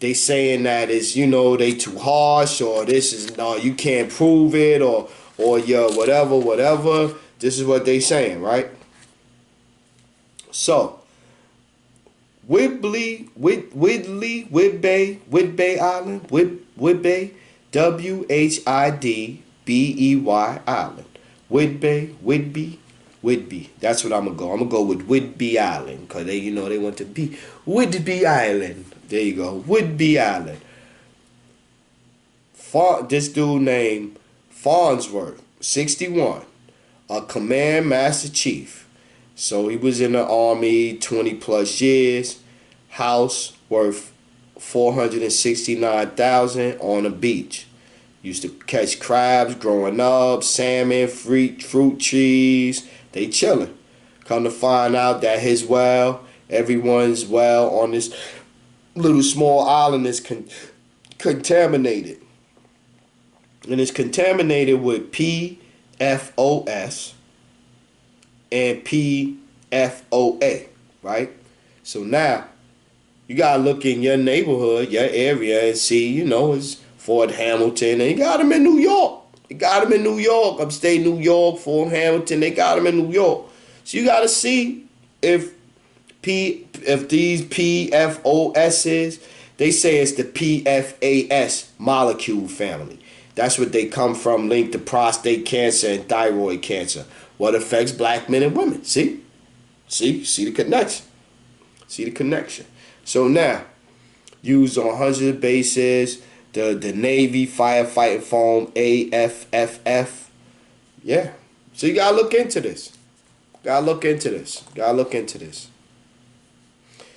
They saying that is, you know, they too harsh, or this is no, you can't prove it, or yeah, whatever. This is what they saying, right? So Whidbey Island, Whidbey, WHIDBEY Island, Whidbey. That's what I'm gonna go. I'm gonna go with Whidbey Island, cause they, you know, they want to be Whidbey Island. There you go, Whidbey Island. This dude named Farnsworth, 61, a command master chief. So he was in the Army 20 plus years. House worth $469,000 on a beach. Used to catch crabs growing up, salmon, fruit trees. They chilling. Come to find out that his well, everyone's well on this little small island is contaminated. And it's contaminated with PFOS and PFOA, right? So now you gotta look in your neighborhood, your area, and see, you know, it's Fort Hamilton, and you got them in New York. You got them in New York, upstate New York, Fort Hamilton, they got them in New York. So you gotta see if these PFOSs, they say it's the PFAS molecule family. That's what they come from, linked to prostate cancer and thyroid cancer. What affects black men and women. See the connection. See the connection. So now, used on hundreds of bases, the Navy firefighting foam, AFFF. Yeah. So you gotta look into this. Gotta look into this.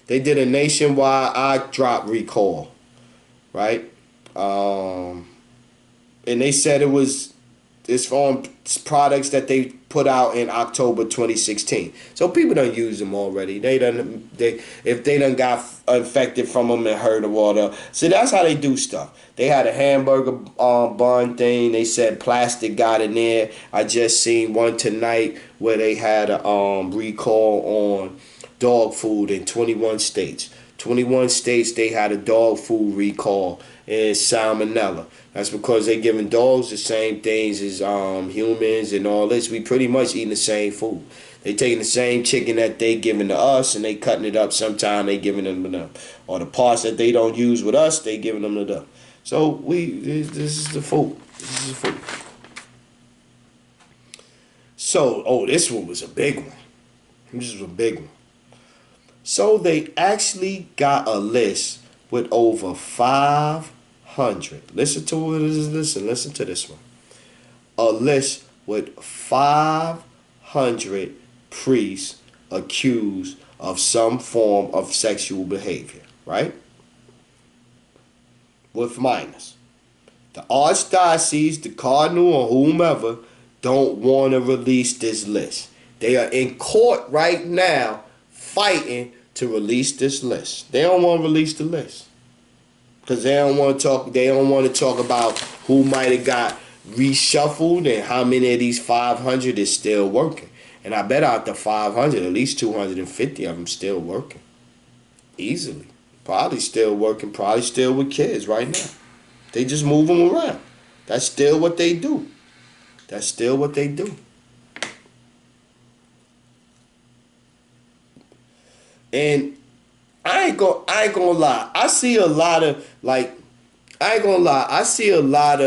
They did a nationwide eye drop recall, right? And they said it was It's on products that they put out in October 2016. So people don't use them already. If they done got infected from them and heard of water. So that's how they do stuff. They had a hamburger bun thing. They said plastic got in there. I just seen one tonight where they had a recall on dog food in 21 states. 21 states they had a dog food recall and salmonella. That's because they giving dogs the same things as humans and all this. We pretty much eating the same food. They taking the same chicken that they giving to us and they cutting it up. Sometimes they giving them to them. Or the parts that they don't use with us, they giving them to them. So this is the food. This is the food. So, this one was a big one. This was a big one. So they actually got a list with over 500. Listen to this one. A list with 500 priests accused of some form of sexual behavior, right? With minors. The archdiocese, the cardinal, or whomever don't want to release this list. They are in court right now fighting to release this list. They don't want to release the list because they don't want to talk. They don't want to talk about who might have got reshuffled and how many of these 500 is still working. And I bet out the 500, at least 250 of them still working easily. Probably still working. Probably still with kids right now. They just move them around. That's still what they do. That's still what they do. And I ain't gonna lie. I see a lot of I see a lot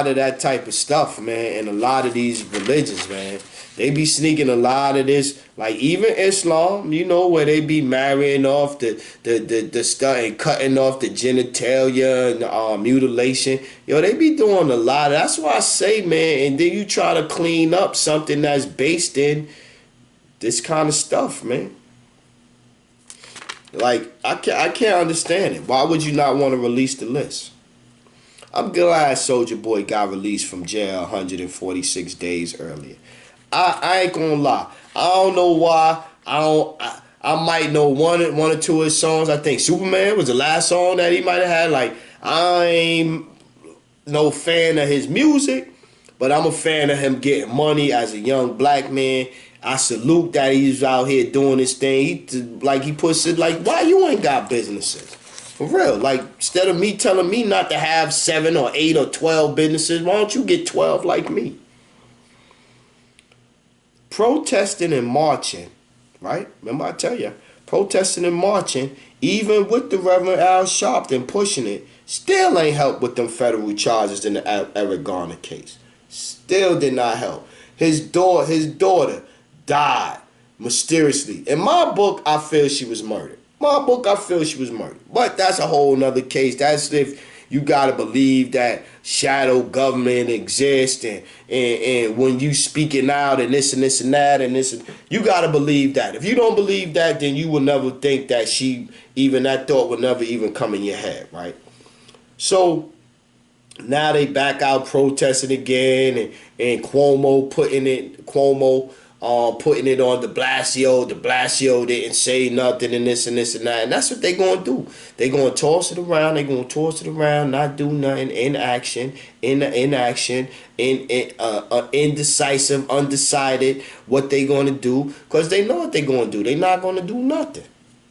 of that type of stuff, man, and a lot of these religions, man. They be sneaking a lot of this, like even Islam, where they be marrying off the stuff and cutting off the genitalia and mutilation. They be doing a lot of. That's why I say, man. And then you try to clean up something that's based in this kind of stuff, man. Like, I can't understand it. Why would you not want to release the list? I'm glad Soulja Boy got released from jail 146 days earlier. I ain't gonna lie. I don't know why. I might know one or two of his songs. I think Superman was the last song that he might have had. Like, I ain't no fan of his music, but I'm a fan of him getting money as a young black man. I salute that he's out here doing his thing. He puts it like, why you ain't got businesses? For real. Like, instead of me telling me not to have 7 or 8 or 12 businesses, why don't you get 12 like me? Protesting and marching, right? Remember I tell you, protesting and marching, even with the Reverend Al Sharpton pushing it, still ain't helped with them federal charges in the Eric Garner case. Still did not help. His daughter died mysteriously. In my book, I feel she was murdered. But that's a whole nother case. That's if you gotta believe that shadow government exists and when you speaking out and this and this and that and this, you gotta believe that. If you don't believe that, then you will never think that that thought would never even come in your head, right? So now they back out protesting again and Cuomo putting it on de Blasio. De Blasio didn't say nothing and this and this and that. And that's what they going to do. They going to toss it around, not do nothing, inaction, indecisive, undecided, what they going to do. Because they know what they going to do. They not going to do nothing.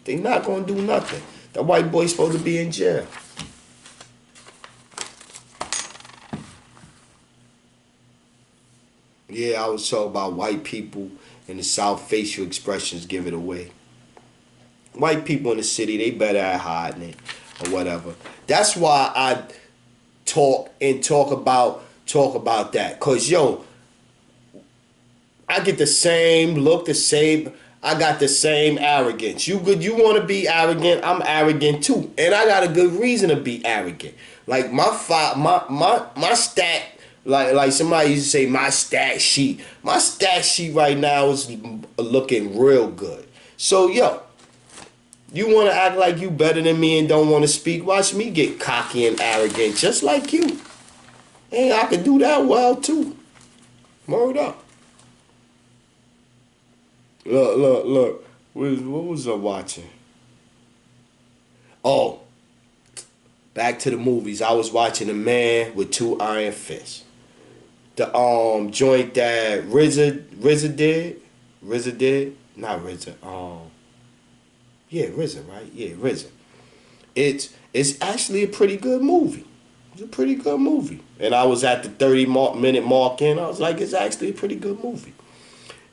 That white boy's supposed to be in jail. Yeah, I was talking about white people in the South facial expressions give it away. White people in the city, they better at hiding it or whatever. That's why I talk about that. Cause I get the same look, I got the same arrogance. You want to be arrogant? I'm arrogant too, and I got a good reason to be arrogant. Like my stat. Like somebody used to say, my stat sheet. My stat sheet right now is looking real good. So, you want to act like you better than me and don't want to speak? Watch me get cocky and arrogant just like you. Hey, I can do that well too. Word up. Look. What was I watching? Oh, back to the movies. I was watching A Man with Two Iron Fists. The joint that RZA did. RZA did? Not RZA. Yeah, RZA, right? Yeah, RZA. It's actually a pretty good movie. It's a pretty good movie. And I was at the 30-minute mark in. I was like, it's actually a pretty good movie.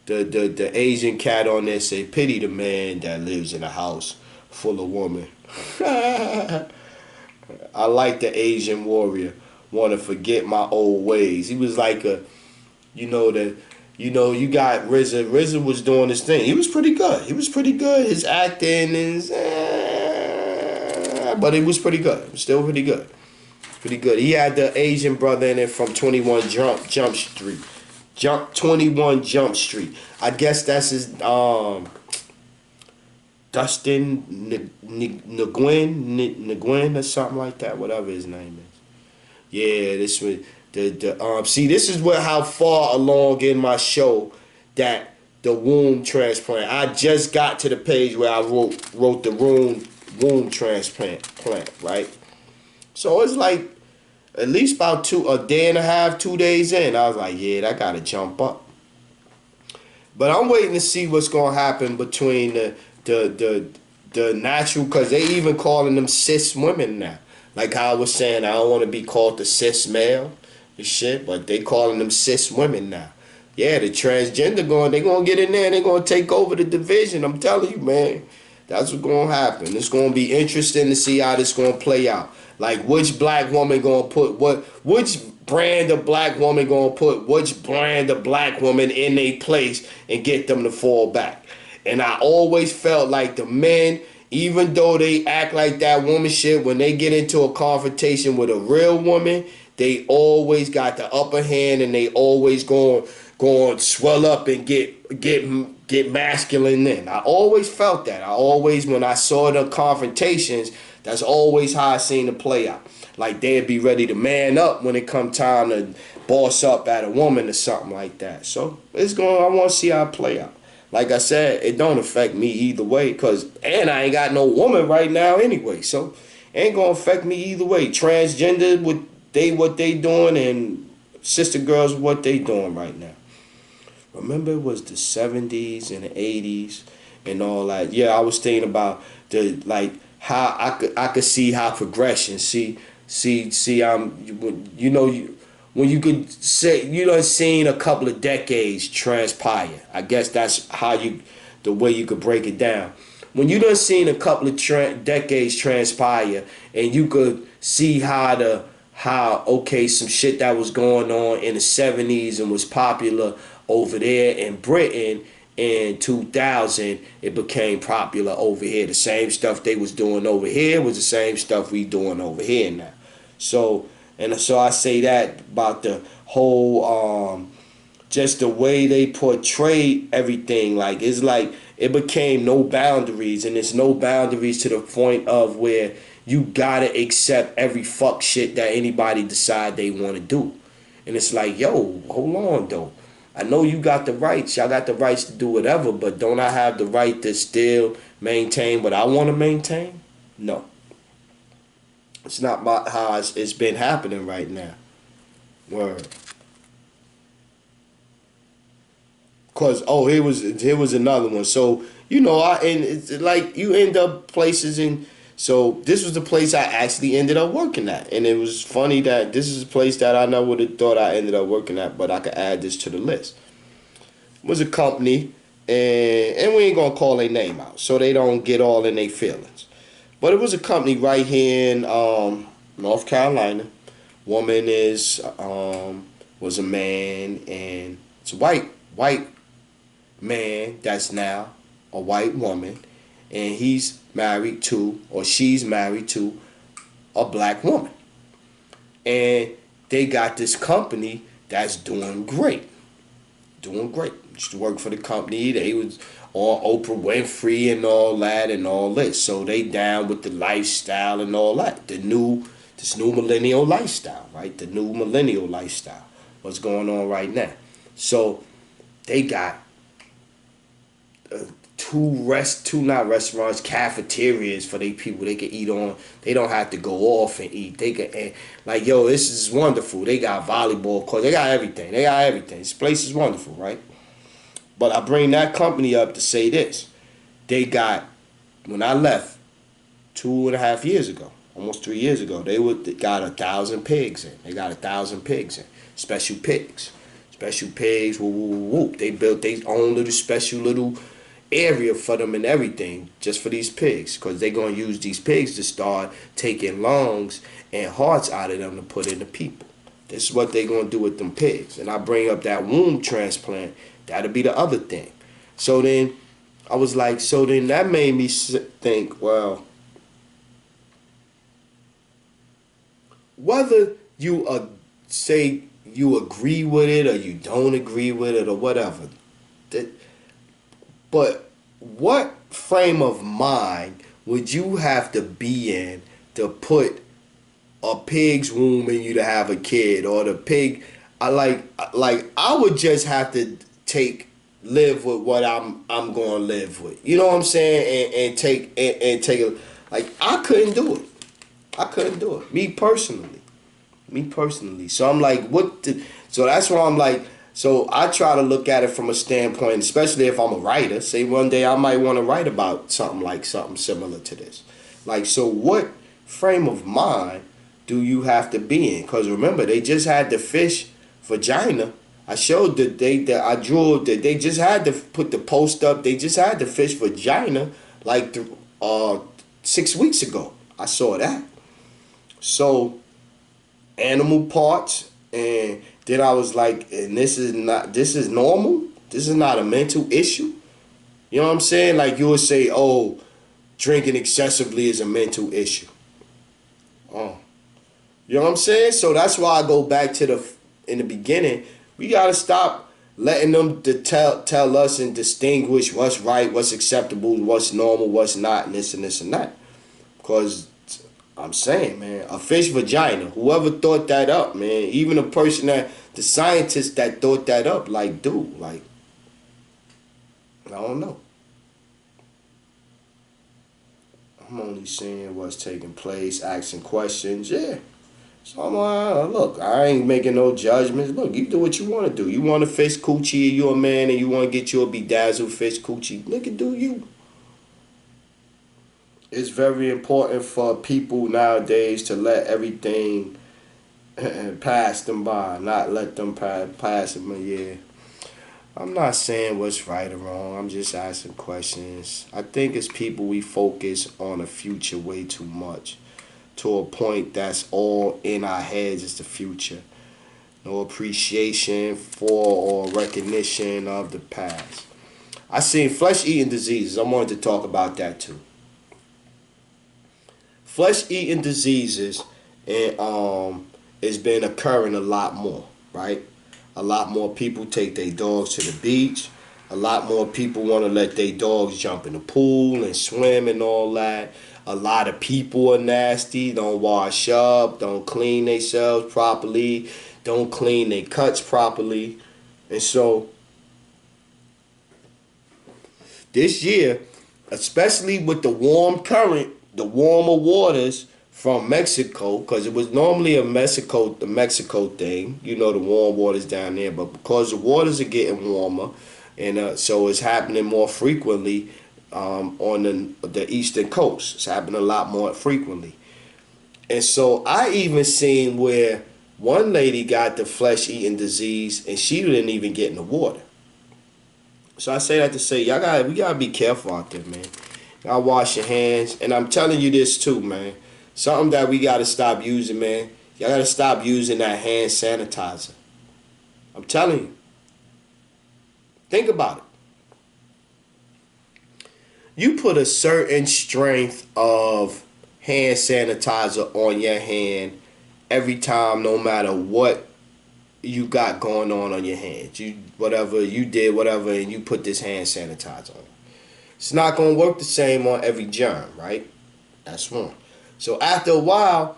The Asian cat on there say, pity the man that lives in a house full of women. I like the Asian warrior. Want to forget my old ways. He was like a, you got RZA. RZA was doing his thing. He was pretty good. His acting is, but it was pretty good. It was still pretty good. Pretty good. He had the Asian brother in it from 21 Jump Street. 21 Jump Street. I guess that's his Dustin Nguyen or something like that, whatever his name is. Yeah, this was the see, this is where how far along in my show that the womb transplant. I just got to the page where I wrote the womb transplant plant, right? So it's like at least about a day and a half, 2 days in. I was like, yeah, that gotta jump up. But I'm waiting to see what's gonna happen between the natural, because they even calling them cis women now. Like how I was saying, I don't want to be called the cis male and shit, but they calling them cis women now. Yeah, the transgender they gonna get in there, they gonna take over the division. I'm telling you, man. That's what's gonna happen. It's gonna be interesting to see how this gonna play out. Like which black woman gonna put which brand of black woman gonna put which brand of black woman in their place and get them to fall back. And I always felt like the men, even though they act like that woman shit, when they get into a confrontation with a real woman, they always got the upper hand and they always going swell up and get masculine then. I always felt that. When I saw the confrontations, that's always how I seen it play out. Like they'd be ready to man up when it come time to boss up at a woman or something like that. So I want to see how it play out. Like I said, it don't affect me either way, and I ain't got no woman right now anyway, so it ain't gonna affect me either way. Transgender, what they doing, and sister girls, what they doing right now. Remember it was the 70s and the 80s and all that. Yeah, I was thinking about how I could see how progression. When you could say you done seen a couple of decades transpire. I guess that's the way you could break it down. When you done seen a couple of decades transpire, and you could see how some shit that was going on in the 70s and was popular over there in Britain in 2000, it became popular over here. The same stuff they was doing over here was the same stuff we doing over here now. So I say that about the whole, just the way they portray everything. Like, it's like it became no boundaries, and it's no boundaries to the point of where you gotta accept every fuck shit that anybody decide they want to do. And it's like, yo, hold on though. I know you got the rights. Y'all got the rights to do whatever, but don't I have the right to still maintain what I want to maintain? No. It's not how it's been happening right now. Word. Cause here was another one. So and it's like you end up places in. So this was the place I actually ended up working at, and it was funny that this is a place that I never would have thought I ended up working at, but I could add this to the list. It was a company, and we ain't gonna call their name out, so they don't get all in their feelings. But it was a company right here in North Carolina. Woman was a man, and it's a white man that's now a white woman, and he's married to, or she's married to, a black woman. And they got this company that's doing great. Used to work for the company. They was on Oprah Winfrey and all that and all this. So they down with the lifestyle and all that. The new This new millennial lifestyle, right? The new millennial lifestyle. What's going on right now? So they got two not restaurants, cafeterias for they people they can eat on. They don't have to go off and eat. They can like, yo, this is wonderful. They got volleyball courts. They got everything. They got everything. This place is wonderful, right? But I bring that company up to say this. They got, when I left 2.5 years ago, almost 3 years ago, they got 1,000 pigs in. They got 1,000 pigs in. Special pigs. Special pigs, whoop, whoop, whoop. They built their own little special little area for them and everything just for these pigs, because they're going to use these pigs to start taking lungs and hearts out of them to put in the people. This is what they're going to do with them pigs. And I bring up that womb transplant. That'll be the other thing. So then I was like, so then that made me think, well, whether you say you agree with it or you don't agree with it or whatever, but what frame of mind would you have to be in to put a pig's womb in you to have a kid, or the pig? I would just have to live with what I'm gonna live with. You know what I'm saying? And take it. Like, I couldn't do it. I couldn't do it. Me personally. So I'm like, so that's why I'm like, so I try to look at it from a standpoint, especially if I'm a writer. Say one day I might want to write about something similar to this. Like, so what frame of mind do you have to be in? Because remember, they just had the fish vagina. I showed I drew that they just had to put the post up. They just had the fish vagina like 6 weeks ago. I saw that. So animal parts, and then I was like, and this is normal. This is not a mental issue. You know what I'm saying? Like, you would say, oh, drinking excessively is a mental issue. Oh, you know what I'm saying? So that's why I go back to in the beginning. We gotta stop letting them tell us and distinguish what's right, what's acceptable, what's normal, what's not, and this and this and that. Because I'm saying, man, a fish vagina, whoever thought that up, man, even the scientist that thought that up, like, dude, like, I don't know. I'm only saying what's taking place, asking questions, yeah. So I'm like, look, I ain't making no judgments. Look, you do what you want to do. You want to fish coochie, you a man, and you want to get you a bedazzled fish coochie, nigga, do you. It's very important for people nowadays to let everything pass them by, not let them pass them. Yeah, I'm not saying what's right or wrong. I'm just asking questions. I think as people, we focus on the future way too much, to a point that's all in our heads is the future. No appreciation for or recognition of the past. I seen flesh-eating diseases. I wanted to talk about that too. Flesh-eating diseases, and it's been occurring a lot more, right? A lot more people take their dogs to the beach. A lot more people want to let their dogs jump in the pool and swim and all that. A lot of people are nasty, don't wash up, don't clean themselves properly, don't clean their cuts properly. And so this year, especially with the warm current, the warmer waters from Mexico, because it was normally the Mexico thing, you know, the warm waters down there, but because the waters are getting warmer, and so it's happening more frequently on the eastern coast. It's happening a lot more frequently. And so I even seen where one lady got the flesh-eating disease and she didn't even get in the water. So I say that to say, we gotta be careful out there, man. Y'all wash your hands. And I'm telling you this too, man. Something that we gotta stop using, man. Y'all gotta stop using that hand sanitizer. I'm telling you. Think about it. You put a certain strength of hand sanitizer on your hand every time, no matter what you got going on your hands. Whatever you did, whatever, and you put this hand sanitizer on. It's not going to work the same on every germ, right? That's one. So after a while,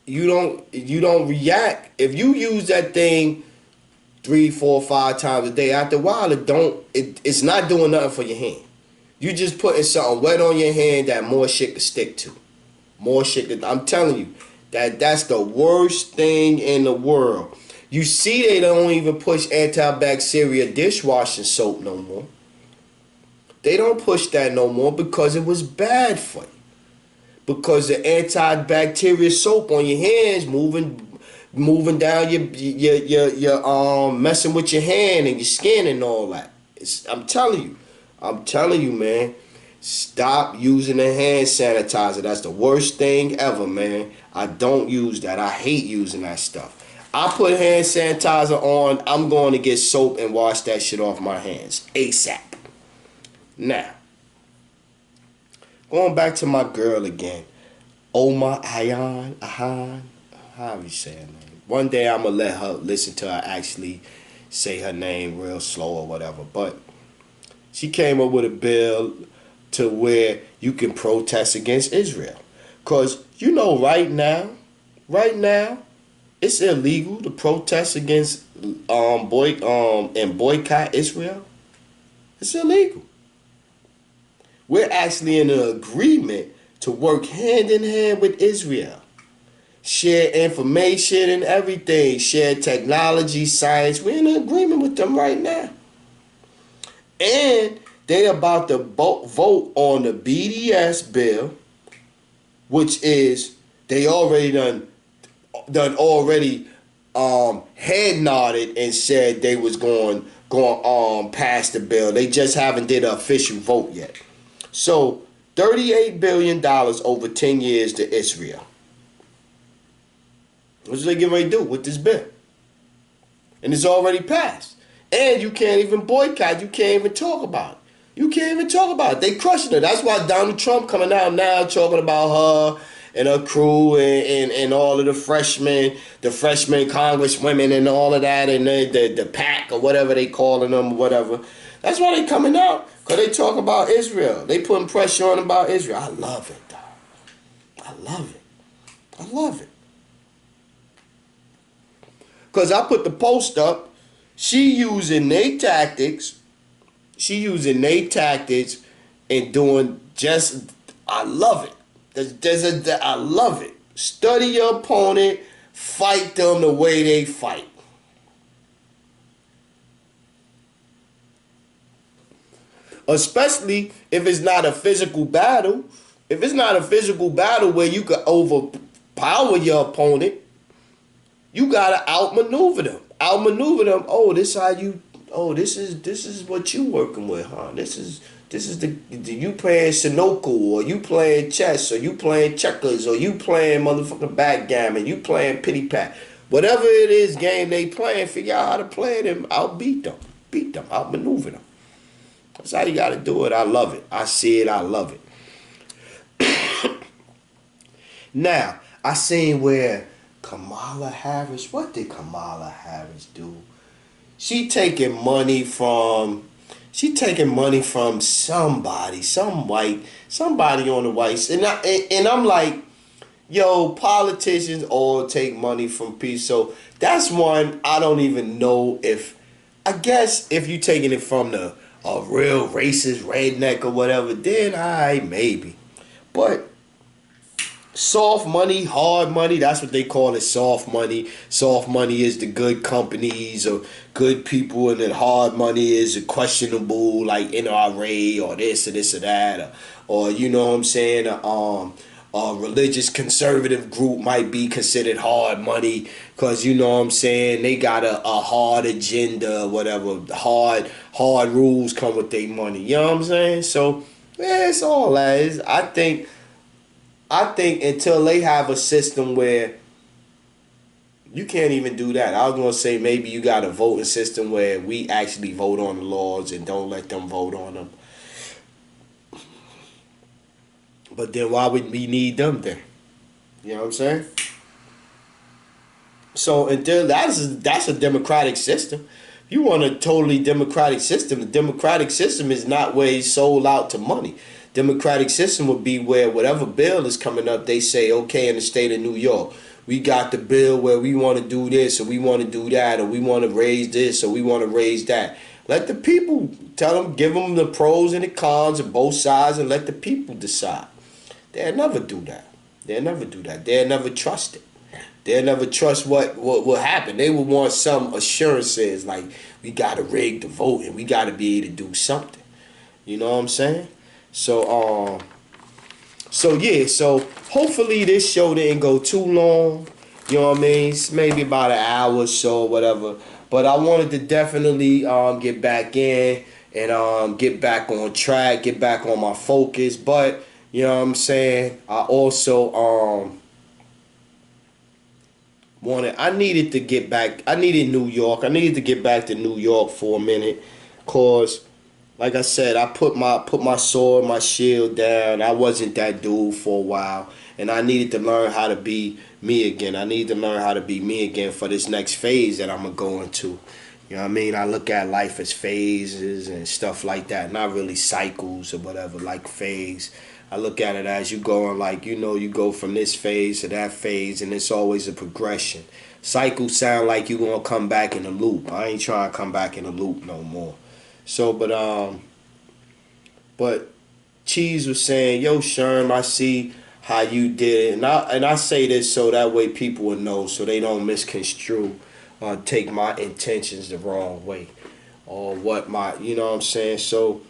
you don't react. If you use that thing 3, 4, 5 times a day, after a while it's not doing nothing for your hand. You just putting something wet on your hand that more shit could stick to. More shit could, I'm telling you, that's the worst thing in the world. You see they don't even push antibacterial dishwashing soap no more. They don't push that no more because it was bad for you. Because the antibacterial soap on your hands moving down your messing with your hand and your skin and all that. I'm telling you, man. Stop using the hand sanitizer. That's the worst thing ever, man. I don't use that. I hate using that stuff. I put hand sanitizer on, I'm going to get soap and wash that shit off my hands ASAP. Now, going back to my girl again. Oma Ayan, how you say her name? One day I'm going to let her listen to her actually say her name real slow or whatever. But she came up with a bill to where you can protest against Israel. Because, right now, it's illegal to protest against and boycott Israel. It's illegal. We're actually in an agreement to work hand in hand with Israel. Share information and everything. Share technology, science. We're in an agreement with them right now. And they about to vote on the BDS bill, which is they already head nodded and said they was going pass the bill. They just haven't did an official vote yet. So $38 billion over 10 years to Israel. What they getting ready to do with this bill? And it's already passed. And you can't even boycott. You can't even talk about it. They crushing her. That's why Donald Trump coming out now talking about her and her crew and all of the freshman congresswomen and all of that and the pack or whatever they calling them or whatever. That's why they coming out. Because they talk about Israel. They putting pressure on about Israel. I love it, dog. I love it. Because I put the post up. She using their tactics and doing just, I love it. I love it. Study your opponent, fight them the way they fight. Especially if it's not a physical battle. If it's not a physical battle where you can overpower your opponent, you gotta outmaneuver them. Oh, this is what you working with, huh? This is you playing Sudoku, or you playing chess, or you playing checkers, or you playing motherfucking backgammon, you playing pity pat. Whatever it is game they playing, figure out how to play them, outbeat them, outmaneuver them. That's how you gotta do it. I love it. I see it, I love it. Now, I seen where Kamala Harris, what did Kamala Harris do? She taking money from somebody on the white, and I'm like, yo, politicians all take money from people. So that's one I don't even know if, I guess if you taking it from a real racist redneck or whatever, then maybe. But soft money, hard money, that's what they call it, soft money. Soft money is the good companies or good people, and then hard money is questionable, like NRA or this or this or that, or you know what I'm saying, a religious conservative group might be considered hard money because, you know what I'm saying, they got a hard agenda, whatever, hard rules come with their money, you know what I'm saying? So, yeah, it's all that. I think until they have a system where you can't even do that. I was going to say maybe you got a voting system where we actually vote on the laws and don't let them vote on them. But then why would we need them then? You know what I'm saying? So until that's a democratic system. If you want a totally democratic system, the democratic system is not where it's sold out to money. Democratic system would be where whatever bill is coming up, they say, okay, in the state of New York, we got the bill where we want to do this or we want to do that, or we want to raise this or we want to raise that. Let the people tell them, give them the pros and the cons of both sides, and let the people decide. They'll never do that. They'll never do that. They'll never trust it. They'll never trust what will happen. They will want some assurances, like we got to rig the vote and we got to be able to do something. You know what I'm saying? So yeah, so hopefully this show didn't go too long. You know what I mean? It's maybe about an hour or so, whatever. But I wanted to definitely get back in and get back on track, get back on my focus. But you know what I'm saying? I also I needed to get back. I needed New York. I needed to get back to New York for a minute, cause like I said, I put my sword, my shield down. I wasn't that dude for a while, and I needed to learn how to be me again. I need to learn how to be me again for this next phase that I'm gonna go into. You know what I mean? I look at life as phases and stuff like that, not really cycles or whatever, like phase. I look at it as you going, like, you go from this phase to that phase, and it's always a progression. Cycles sound like you gonna come back in a loop. I ain't trying to come back in a loop no more. So, but Cheese was saying, yo, Sherm, I see how you did it. And I say this so that way people will know, so they don't misconstrue, take my intentions the wrong way. Or you know what I'm saying? So,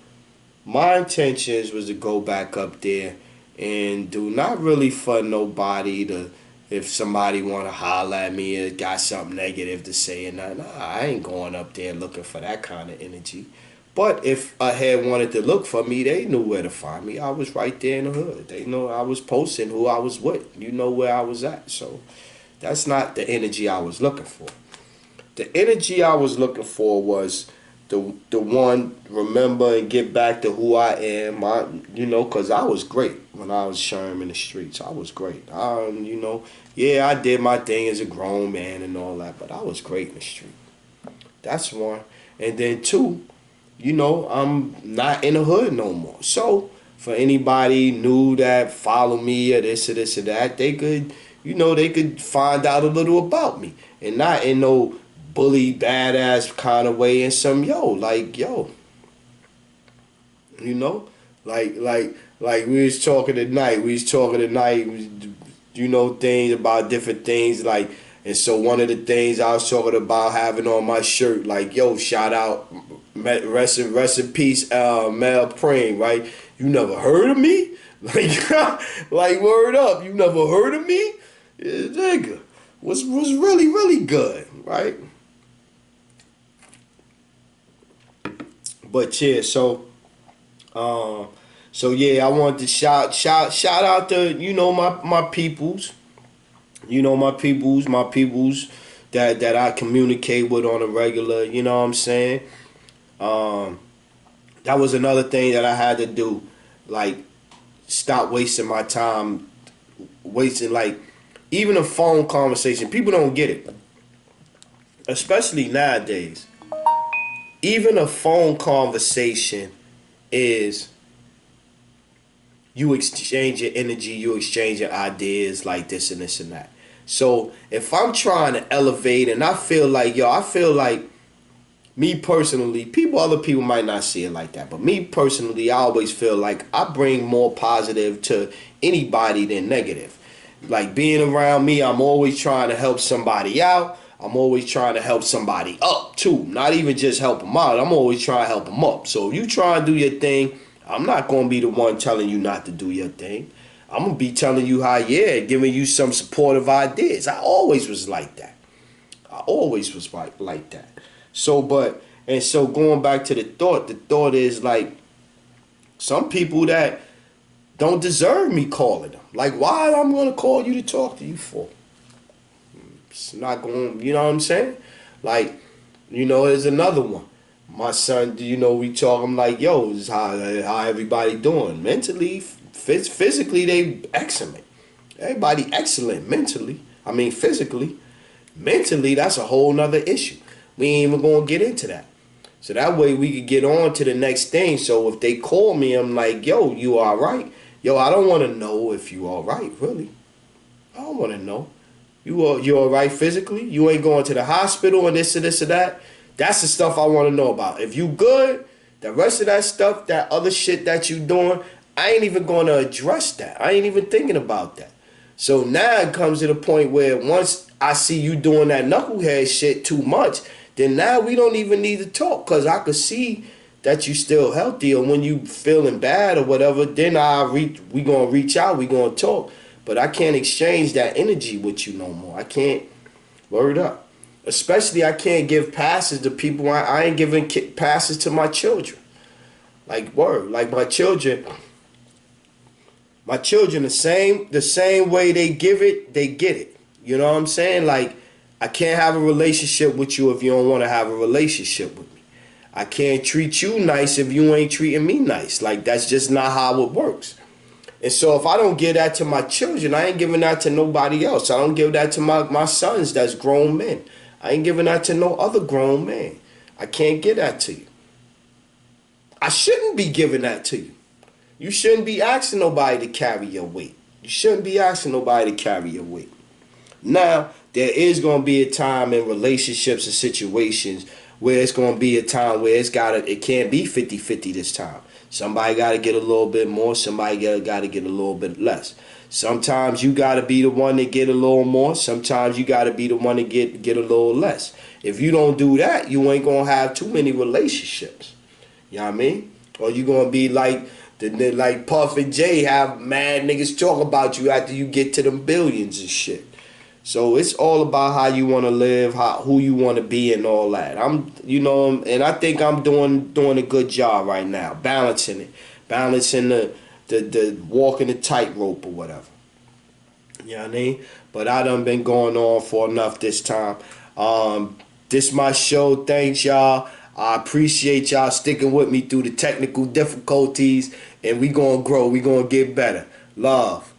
my intentions was to go back up there and do not really for nobody to, if somebody want to holler at me or got something negative to say, and nah, I ain't going up there looking for that kind of energy. But if a head wanted to look for me, they knew where to find me. I was right there in the hood. They know I was posting who I was with. You know where I was at. So that's not the energy I was looking for. The energy I was looking for was the one, remember and get back to who I am. Because I was great when I was Sherm in the streets. I was great. Yeah, I did my thing as a grown man and all that, but I was great in the street. That's one. And then two, I'm not in the hood no more. So for anybody new that follow me or this or this or that, they could, they could find out a little about me, and not in no bully badass kind of way, in some like we was talking tonight. Things about different things, like. And so one of the things I was talking about having on my shirt, like, shout out, rest in peace, Mel Preem, right? You never heard of me? Like word up, you never heard of me? Yeah, nigga, was really, really good, right? But yeah, so yeah, I wanted to shout out to, my peoples. My peoples that I communicate with on a regular, you know what I'm saying? That was another thing that I had to do, like, stop wasting my time, like, even a phone conversation. People don't get it, especially nowadays. Even a phone conversation is, you exchange your energy, you exchange your ideas, like this and this and that. So if I'm trying to elevate, and I feel like me personally, other people might not see it like that, but me personally, I always feel like I bring more positive to anybody than negative. Like, being around me, I'm always trying to help somebody out. I'm always trying to help somebody up too. Not even just help them out. I'm always trying to help them up. So if you try and do your thing, I'm not going to be the one telling you not to do your thing. I'm going to be telling you how, giving you some supportive ideas. I always was like that. So, going back to the thought is, like, some people that don't deserve me calling them. Like, why I'm going to call you to talk to you for? It's not going, you know what I'm saying? Like, there's another one. My son, we talk, I'm like, this is how everybody doing. Mentally, physically, they excellent. Everybody excellent mentally. I mean, physically. Mentally, that's a whole nother issue. We ain't even going to get into that. So that way we could get on to the next thing. So if they call me, I'm like, you all right? I don't want to know if you all right, really. I don't want to know. You all right physically? You ain't going to the hospital and this and this and that? That's the stuff I want to know about. If you good, the rest of that stuff, that other shit that you doing, I ain't even going to address that. I ain't even thinking about that. So now it comes to the point where once I see you doing that knucklehead shit too much, then now we don't even need to talk, because I could see that you still healthy, or when you feeling bad or whatever, then we gonna reach out, we gonna talk. But I can't exchange that energy with you no more. I can't. Word up. Especially I can't give passes to people. I ain't giving passes to my children. Like word, like my children the same way they give it, they get it. You know what I'm saying? Like I can't have a relationship with you if you don't want to have a relationship with me. I can't treat you nice if you ain't treating me nice. Like that's just not how it works. And so if I don't give that to my children, I ain't giving that to nobody else. I don't give that to my sons that's grown men. I ain't giving that to no other grown man. I can't give that to you. I shouldn't be giving that to you. You shouldn't be asking nobody to carry your weight. You shouldn't be asking nobody to carry your weight. Now, there is going to be a time in relationships and situations where it's going to be a time where it can't be 50-50 this time. Somebody got to get a little bit more. Somebody got to get a little bit less. Sometimes you got to be the one to get a little more. Sometimes you got to be the one to get a little less. If you don't do that, you ain't going to have too many relationships. You know what I mean? Or you going to be like Puff and Jay, have mad niggas talk about you after you get to them billions and shit. So it's all about how you want to live, who you want to be, and all that. And I think I'm doing a good job right now, balancing the walking the tightrope or whatever. You know what I mean? But I done been going on for enough this time. This my show. Thanks y'all. I appreciate y'all sticking with me through the technical difficulties, and we gonna grow. We gonna get better. Love.